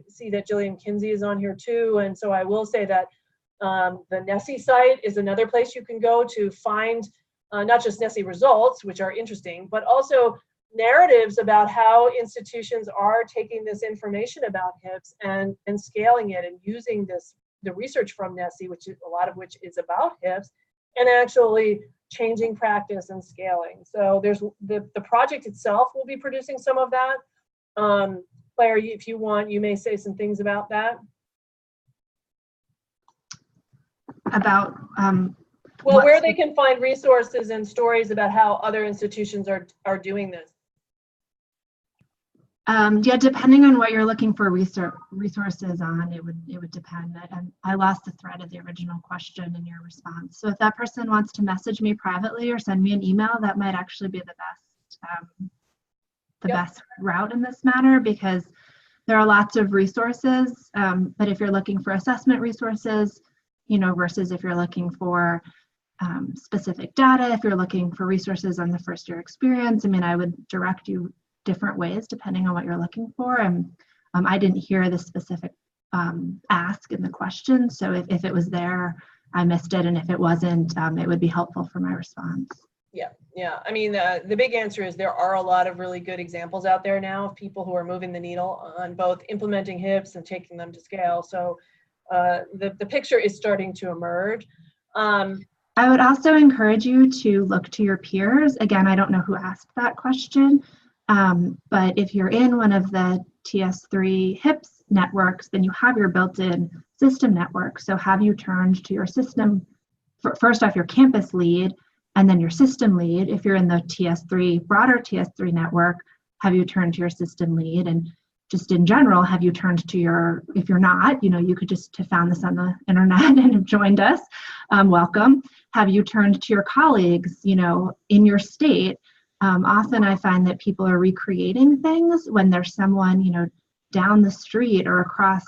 see that Jillian Kinsey is on here too, and so I will say that the NESI site is another place you can go to find not just NESI results, which are interesting, but also narratives about how institutions are taking this information about HIPs and scaling it and using the research from NESI, which is a lot of which is about HIPs, and actually changing practice and scaling. So there's the project itself will be producing some of that. Claire, if you want, you may say some things about that. About well, where they can find resources and stories about how other institutions are doing this. Yeah, depending on what you're looking for resources on, it would depend. And I lost the thread of the original question in your response. So if that person wants to message me privately or send me an email, that might actually be the best route in this matter, because there are lots of resources. But if you're looking for assessment resources, you know, versus if you're looking for specific data, if you're looking for resources on the first year experience, I mean, I would direct you different ways depending on what you're looking for. And I didn't hear the specific ask in the question. So if it was there, I missed it. And if it wasn't, it would be helpful for my response. Yeah. I mean, the big answer is there are a lot of really good examples out there now of people who are moving the needle on both implementing HIPs and taking them to scale. So the picture is starting to emerge. I would also encourage you to look to your peers. Again, I don't know who asked that question, but if you're in one of the TS3 HIPs networks, then you have your built-in system network. So have you turned to your system, first off your campus lead, and then your system lead. If you're in the TS3, broader TS3 network, have you turned to your system lead? And just in general, have you turned to your, if you're not, you know, you could just have found this on the internet and have joined us, welcome. Have you turned to your colleagues, you know, in your state? Often I find that people are recreating things when there's someone, you know, down the street or across,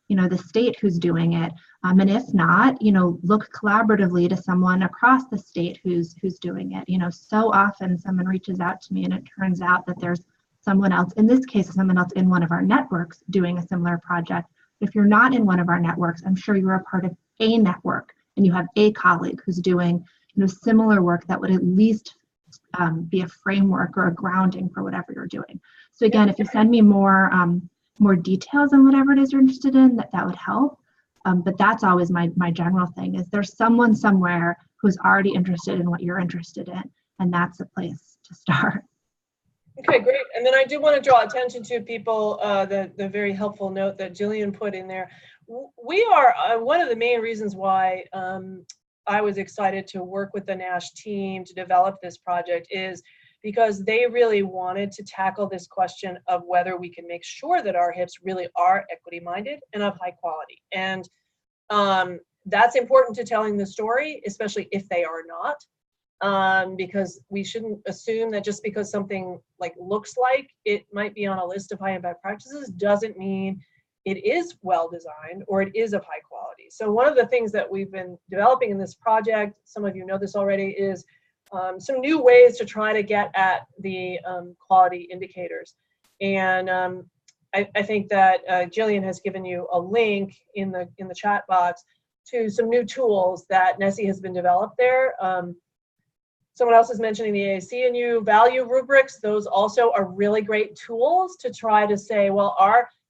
you know, the state who's doing it. And if not, you know, look collaboratively to someone across the state who's doing it. You know, so often someone reaches out to me and it turns out that there's someone else, in this case, someone else in one of our networks doing a similar project. If you're not in one of our networks, I'm sure you're a part of a network and you have a colleague who's doing, you know, similar work that would at least be a framework or a grounding for whatever you're doing. So again, if you send me more more details on whatever it is you're interested in, that would help. But that's always my general thing, is there's someone somewhere who's already interested in what you're interested in, and that's the place to start. Okay, great. And then I do want to draw attention to people, the very helpful note that Jillian put in there. We are, one of the main reasons why I was excited to work with the NASH team to develop this project is because they really wanted to tackle this question of whether we can make sure that our HIPs really are equity-minded and of high quality. And that's important to telling the story, especially if they are not, because we shouldn't assume that just because something like looks like it might be on a list of high impact practices doesn't mean it is well designed or it is of high quality. So one of the things that we've been developing in this project, some of you know this already, is some new ways to try to get at the quality indicators. And I think that Jillian has given you a link in the chat box to some new tools that Nessie has been developed there. Someone else is mentioning the AAC and U value rubrics. Those also are really great tools to try to say, well,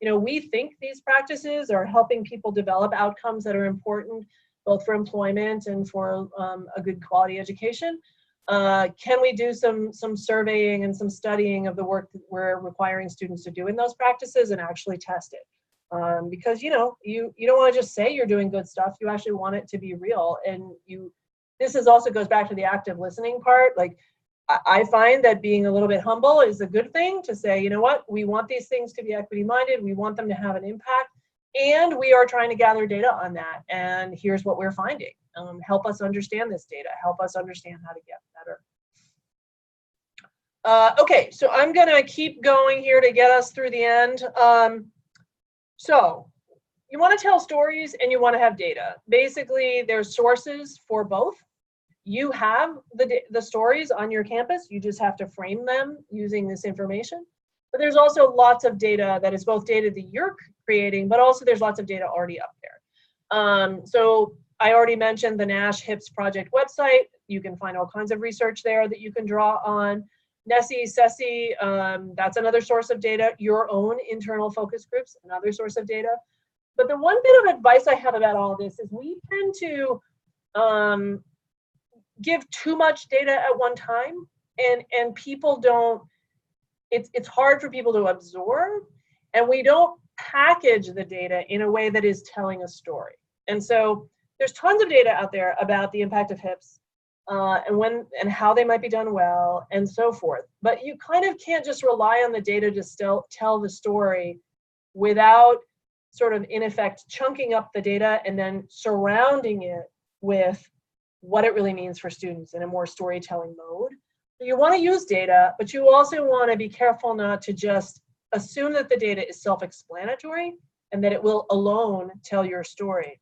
we think these practices are helping people develop outcomes that are important, both for employment and for a good quality education. Can we do some surveying and some studying of the work that we're requiring students to do in those practices and actually test it? Because you don't want to just say you're doing good stuff. You actually want it to be real. And this also goes back to the active listening part. Like, I find that being a little bit humble is a good thing to say, you know what, we want these things to be equity minded. We want them to have an impact. And we are trying to gather data on that. And here's what we're finding. Help us understand this data. Help us understand how to get better. Okay, so I'm going to keep going here to get us through the end. So you want to tell stories and you want to have data. Basically, there's sources for both. You have the stories on your campus. You just have to frame them using this information. But there's also lots of data that is both data that you're creating, but also there's lots of data already up there. So I already mentioned the NASH HIPS project website. You can find all kinds of research there that you can draw on. Nessie, CESI, that's another source of data. Your own internal focus groups, another source of data. But the one bit of advice I have about all this is we tend to give too much data at one time, and people don't, it's hard for people to absorb, and we don't package the data in a way that is telling a story. And so there's tons of data out there about the impact of HIPs and how they might be done well and so forth. But you kind of can't just rely on the data to still tell the story without sort of, in effect, chunking up the data and then surrounding it with what it really means for students in a more storytelling mode. So you want to use data, but you also want to be careful not to just assume that the data is self-explanatory and that it will alone tell your story.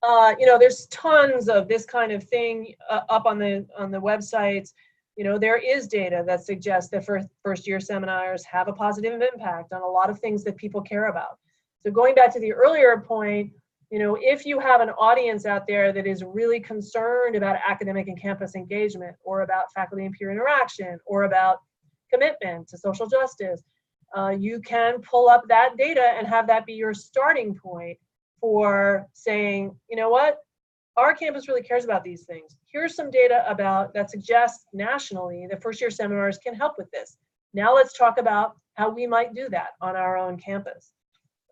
There's tons of this kind of thing up on the websites. There is data that suggests that first-year seminars have a positive impact on a lot of things that people care about. So going back to the earlier point, if you have an audience out there that is really concerned about academic and campus engagement, or about faculty and peer interaction, or about commitment to social justice, you can pull up that data and have that be your starting point for saying, you know what, our campus really cares about these things. Here's some data that suggests nationally that first-year seminars can help with this. Now let's talk about how we might do that on our own campus.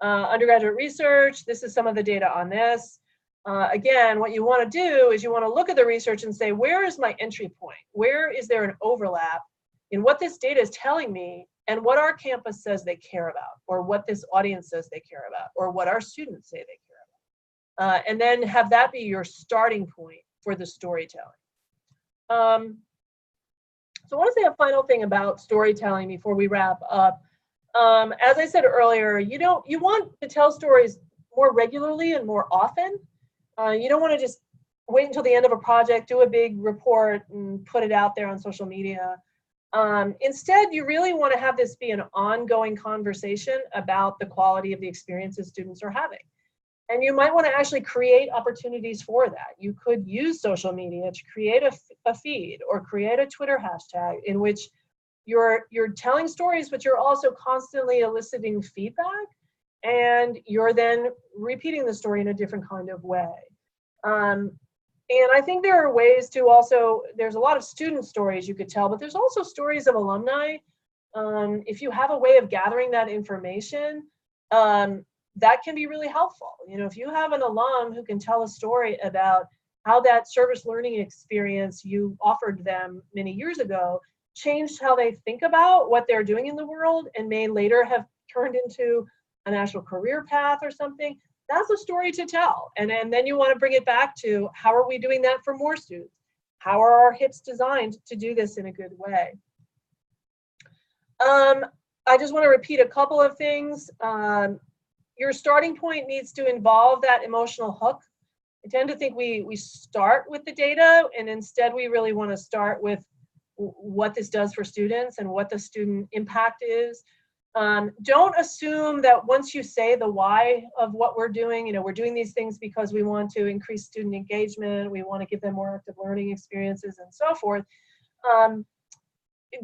Undergraduate research, this is some of the data on this. Again, what you want to do is you want to look at the research and say, where is my entry point? Where is there an overlap in what this data is telling me and what our campus says they care about, or what this audience says they care about, or what our students say they care about? And then have that be your starting point for the storytelling. So I want to say a final thing about storytelling before we wrap up. As I said earlier, you want to tell stories more regularly and more often. You don't want to just wait until the end of a project, do a big report and put it out there on social media. Instead, you really want to have this be an ongoing conversation about the quality of the experiences students are having. And you might want to actually create opportunities for that. You could use social media to create a feed or create a Twitter hashtag in which you're telling stories, but you're also constantly eliciting feedback, and you're then repeating the story in a different kind of way. And I think there are ways to also, there's a lot of student stories you could tell, but there's also stories of alumni. If you have a way of gathering that information, that can be really helpful. You know, if you have an alum who can tell a story about how that service learning experience you offered them many years ago changed how they think about what they're doing in the world and may later have turned into a national career path or something, that's a story to tell. And then you want to bring it back to, how are we doing that for more students? How are our HIPs designed to do this in a good way? I just want to repeat a couple of things. Your starting point needs to involve that emotional hook. I tend to think we start with the data, and instead we really want to start with what this does for students and what the student impact is. Don't assume that once you say the why of what we're doing, you know, we're doing these things because we want to increase student engagement, we want to give them more active learning experiences and so forth.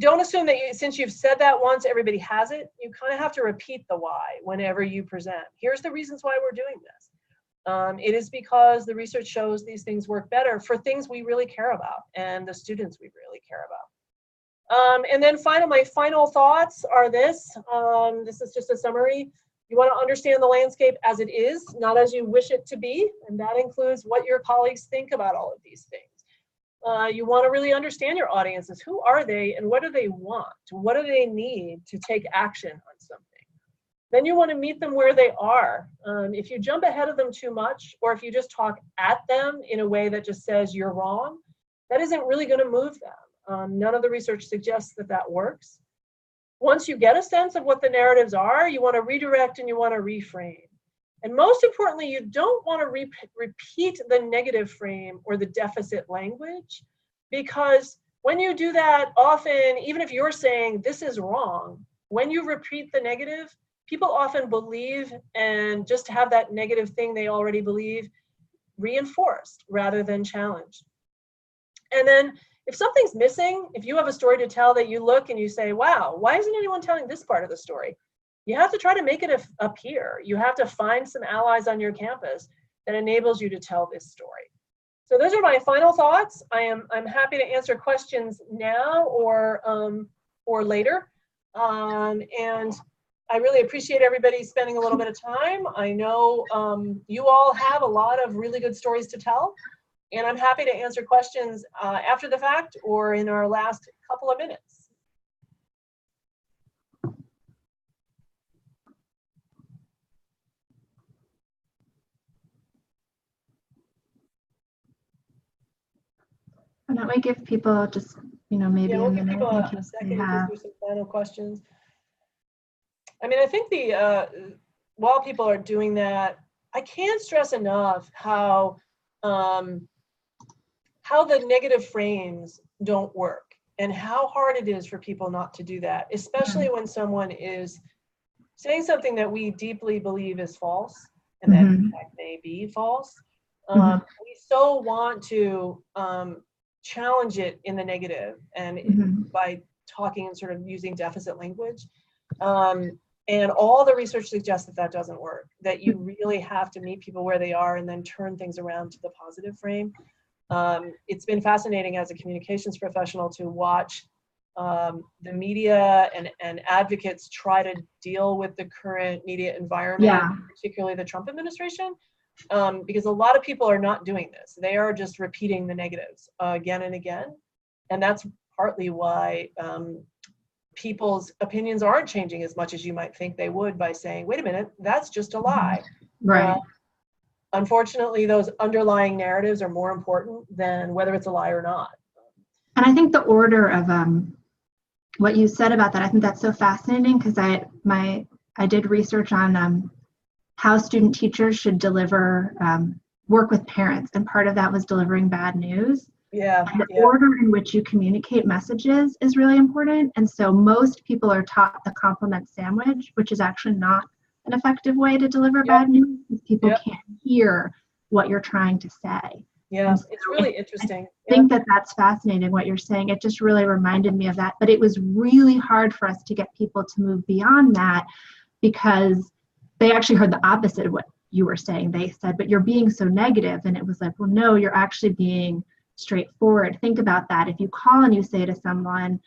Don't assume that since you've said that once, everybody has it. You kind of have to repeat the why whenever you present. Here's the reasons why we're doing this. It is because the research shows these things work better for things we really care about and the students we really care about. And then my final thoughts are this. This is just a summary. You want to understand the landscape as it is, not as you wish it to be. And that includes what your colleagues think about all of these things. You want to really understand your audiences. Who are they and what do they want? What do they need to take action on something? Then you want to meet them where they are. If you jump ahead of them too much, or if you just talk at them in a way that just says you're wrong, that isn't really going to move them. None of the research suggests that that works. Once you get a sense of what the narratives are, you want to redirect and you want to reframe. And most importantly, you don't want to repeat the negative frame or the deficit language, because when you do that, often, even if you're saying this is wrong, when you repeat the negative, people often believe and just have that negative thing they already believe reinforced rather than challenged. And then if something's missing, if you have a story to tell that you look and you say, wow, why isn't anyone telling this part of the story? You have to try to make it appear. You have to find some allies on your campus that enables you to tell this story. So those are my final thoughts. I'm happy to answer questions now or later. And I really appreciate everybody spending a little bit of time. I know you all have a lot of really good stories to tell, and I'm happy to answer questions after the fact or in our last couple of minutes. Why don't we give people just, maybe Yeah, we'll a give minute people in a case second they in case have. there's some final questions. I mean, I think while people are doing that, I can't stress enough how the negative frames don't work and how hard it is for people not to do that, especially when someone is saying something that we deeply believe is false and that in fact may be false. We so want to challenge it in the negative and by talking and sort of using deficit language. And all the research suggests that that doesn't work, that you really have to meet people where they are and then turn things around to the positive frame. It's been fascinating as a communications professional to watch the media and advocates try to deal with the current media environment, particularly the Trump administration, because a lot of people are not doing this. They are just repeating the negatives again and again. And that's partly why people's opinions aren't changing as much as you might think they would by saying, wait a minute, that's just a lie. Right. Unfortunately, those underlying narratives are more important than whether it's a lie or not. And I think the order of what you said about that, I think that's so fascinating, because I did research on how student teachers should deliver work with parents, and part of that was delivering bad news. Yeah. And the order in which you communicate messages is really important. And so most people are taught the compliment sandwich, which is actually not an effective way to deliver bad news, because people can't hear what you're trying to say. Yeah, And so it's really interesting. I think that that's fascinating what you're saying. It just really reminded me of that. But it was really hard for us to get people to move beyond that, because they actually heard the opposite of what you were saying. They said, but you're being so negative. And it was like, well, no, you're actually being straightforward. Think about that. If you call and you say to someone,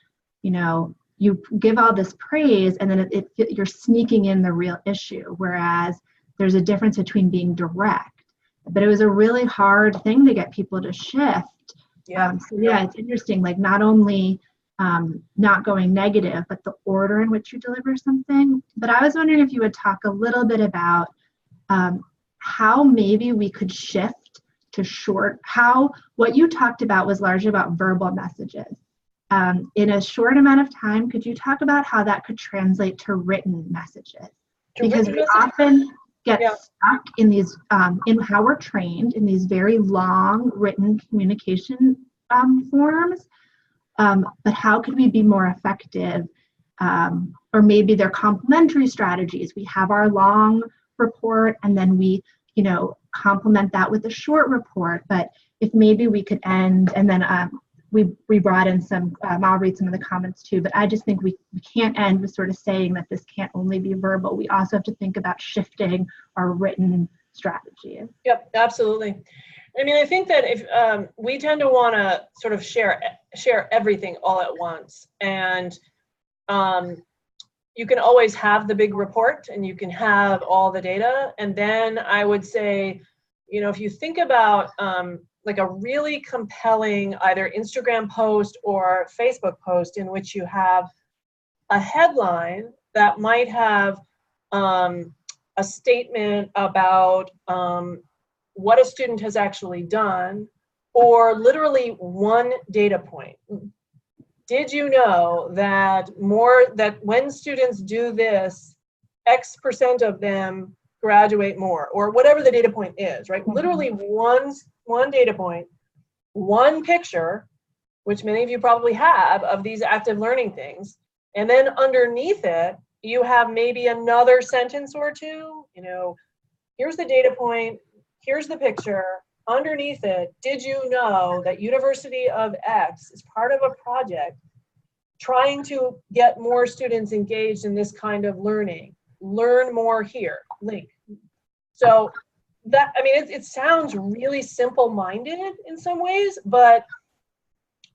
you know, you give all this praise, and then you're sneaking in the real issue. Whereas there's a difference between being direct. But it was a really hard thing to get people to shift. Yeah. So yeah, it's interesting, like not only not going negative, but the order in which you deliver something. But I was wondering if you would talk a little bit about how maybe we could shift to what you talked about was largely about verbal messages. In a short amount of time, could you talk about how that could translate to written messages? Because we often get stuck in these, in how we're trained in these very long written communication forms, but how could we be more effective? Or maybe they're complementary strategies. We have our long report, and then we, you know, complement that with a short report. But if maybe we could end, and then we brought in some, I'll read some of the comments too, but I just think we can't end with sort of saying that this can't only be verbal. We also have to think about shifting our written strategy. Yep, absolutely. I mean, I think that if we tend to want to sort of share everything all at once, and you can always have the big report and you can have all the data. And then I would say, you know, if you think about like a really compelling either Instagram post or Facebook post in which you have a headline that might have a statement about what a student has actually done, or literally one data point. Did you know that when students do this, X% of them graduate more, or whatever the data point is, right? Literally one data point, one picture, which many of you probably have, of these active learning things. And then underneath it, you have maybe another sentence or two, you know, here's the data point, here's the picture. Underneath it, did you know that University of X is part of a project trying to get more students engaged in this kind of learning? Learn more here, link. So that, I mean, it sounds really simple-minded in some ways, but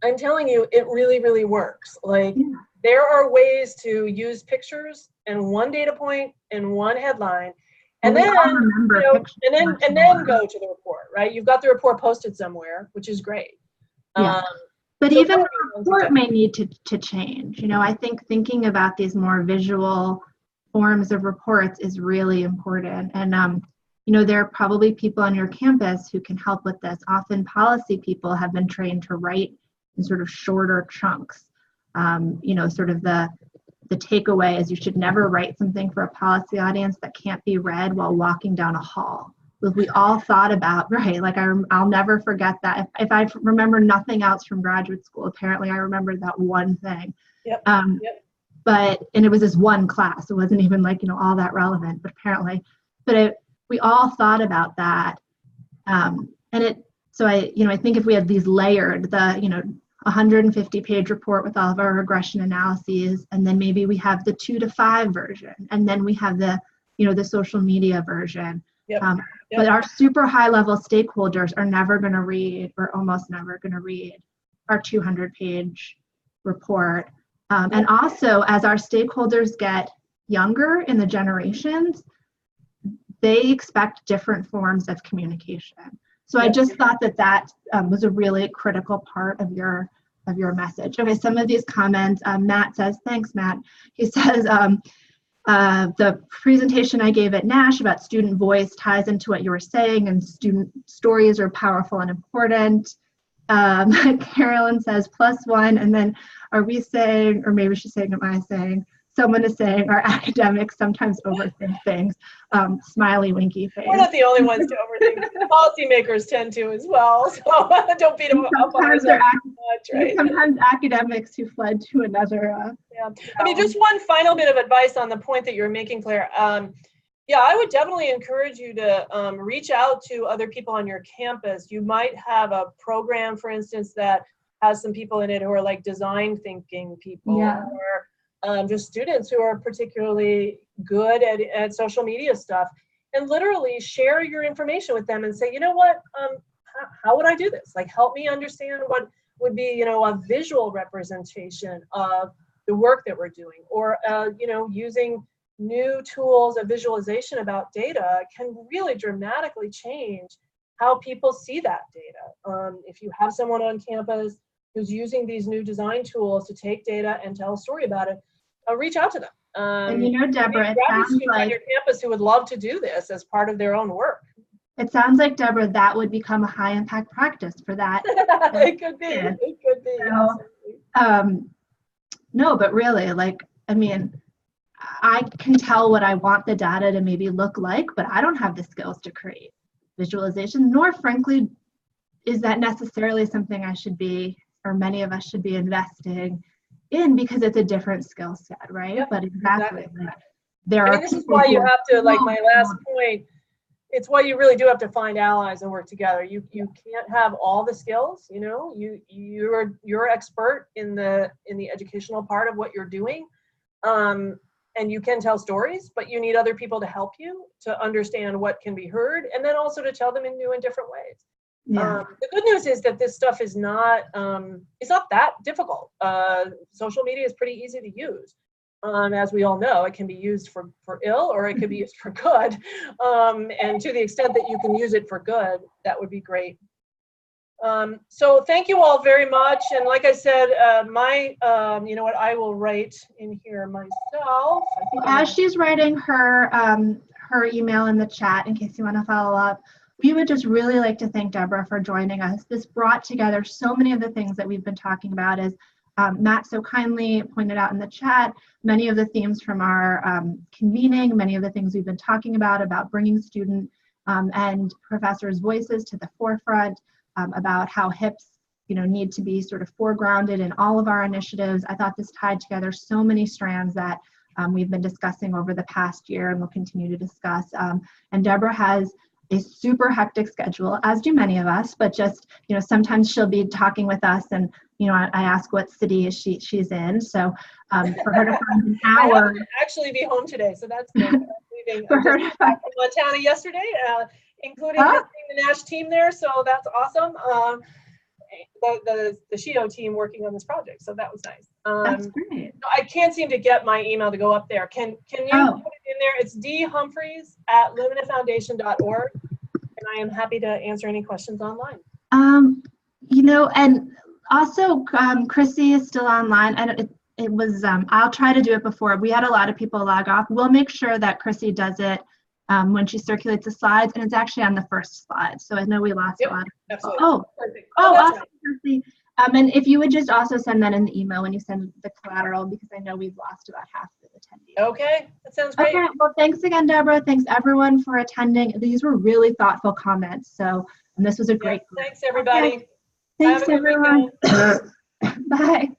I'm telling you, it really, really works. Like, there are ways to use pictures and one data point and one headline, and then, you know, and then go to the report, right? You've got the report posted somewhere, which is great. Yeah. But so even the report may need to change. You know, I think thinking about these more visual forms of reports is really important. And, you know, there are probably people on your campus who can help with this. Often policy people have been trained to write in sort of shorter chunks. You know, sort of the takeaway is you should never write something for a policy audience that can't be read while walking down a hall. We all thought about, right, like I'll never forget that. If I remember nothing else from graduate school, apparently I remembered that one thing. Yep. And it was this one class. It wasn't even like, you know, all that relevant, but apparently, we all thought about that. So I think if we have these layered, 150-page report with all of our regression analyses, and then maybe we have the 2 to 5 version, and then we have the social media version. But our super high level stakeholders are never going to read, or almost never going to read, our 200-page report. And also, as our stakeholders get younger in the generations, they expect different forms of communication. So I just thought that was a really critical part of your message. Okay, some of these comments, Matt says, thanks, Matt. He says, the presentation I gave at NASH about student voice ties into what you were saying, and student stories are powerful and important. Carolyn says, +1, and then are we saying, or maybe she's saying, am I saying, someone is saying our academics sometimes overthink things. Smiley, winky face. We're not the only ones to overthink. Policymakers tend to as well, so don't beat them up on ourselves too much, right? Sometimes academics who fled to another. I mean, just one final bit of advice on the point that you're making, Claire. Yeah, I would definitely encourage you to reach out to other people on your campus. You might have a program, for instance, that has some people in it who are like design thinking people, Yeah. or just students who are particularly good at social media stuff, and literally share your information with them and say, you know what, how would I do this? Like, help me understand what would be, you know, a visual representation of the work that we're doing, or, you know, using new tools of visualization about data can really dramatically change how people see that data. If you have someone on campus who's using these new design tools to take data and tell a story about it, reach out to them. And you know, Deborah, it graduate sounds students on your campus who would love to do this as part of their own work. It sounds like, Deborah, that would become a high impact practice for that. It could be. It could be. So, no, but really, like, I mean, I can tell what I want the data to maybe look like, but I don't have the skills to create visualization, nor frankly, is that necessarily something I should be, or many of us should be investing in, because it's a different skill set, right? Yep, but exactly. Like, I mean, this is why you have to, like my last point, it's why you really do have to find allies and work together. You can't have all the skills, you know. You're expert in the educational part of what you're doing, and you can tell stories, but you need other people to help you to understand what can be heard, and then also to tell them in new and different ways. Yeah. The good news is that this stuff is not it's not that difficult. Social media is pretty easy to use. As we all know, it can be used for ill, or it could be used for good. And to the extent that you can use it for good, that would be great. So thank you all very much. And like I said, you know what, I will write in here myself. As she's writing her her email in the chat, in case you want to follow up, we would just really like to thank Debra for joining us. This brought together so many of the things that we've been talking about, as Matt so kindly pointed out in the chat. Many of the themes from our convening, many of the things we've been talking about bringing student and professors' voices to the forefront, about how HIPs, you know, need to be sort of foregrounded in all of our initiatives. I thought this tied together so many strands that we've been discussing over the past year and will continue to discuss. And Debra has a super hectic schedule, as do many of us, but just, you know, sometimes she'll be talking with us and, you know, I ask what city is she's in. So for her to find an hour. I have to actually be home today, so that's good. I'm leaving from Montana yesterday, including visiting the NASH team there, so that's awesome. The SHIO team working on this project, so that was nice. That's great. I can't seem to get my email to go up there. Can you put it in there? It's dhumphreys@luminafoundation.org, and I am happy to answer any questions online. You know, and also Chrissy is still online, and it was I'll try to do it before. We had a lot of people log off. We'll make sure that Chrissy does it when she circulates the slides, and it's actually on the first slide. So I know we lost a lot of people. Oh, awesome, Chrissy. And if you would just also send that in the email when you send the collateral, because I know we've lost about half the attendees. Okay, that sounds great. Okay, well, thanks again, Debra. Thanks everyone for attending. These were really thoughtful comments. So, and this was a great. Thanks everybody. Okay. Thanks everyone. Bye.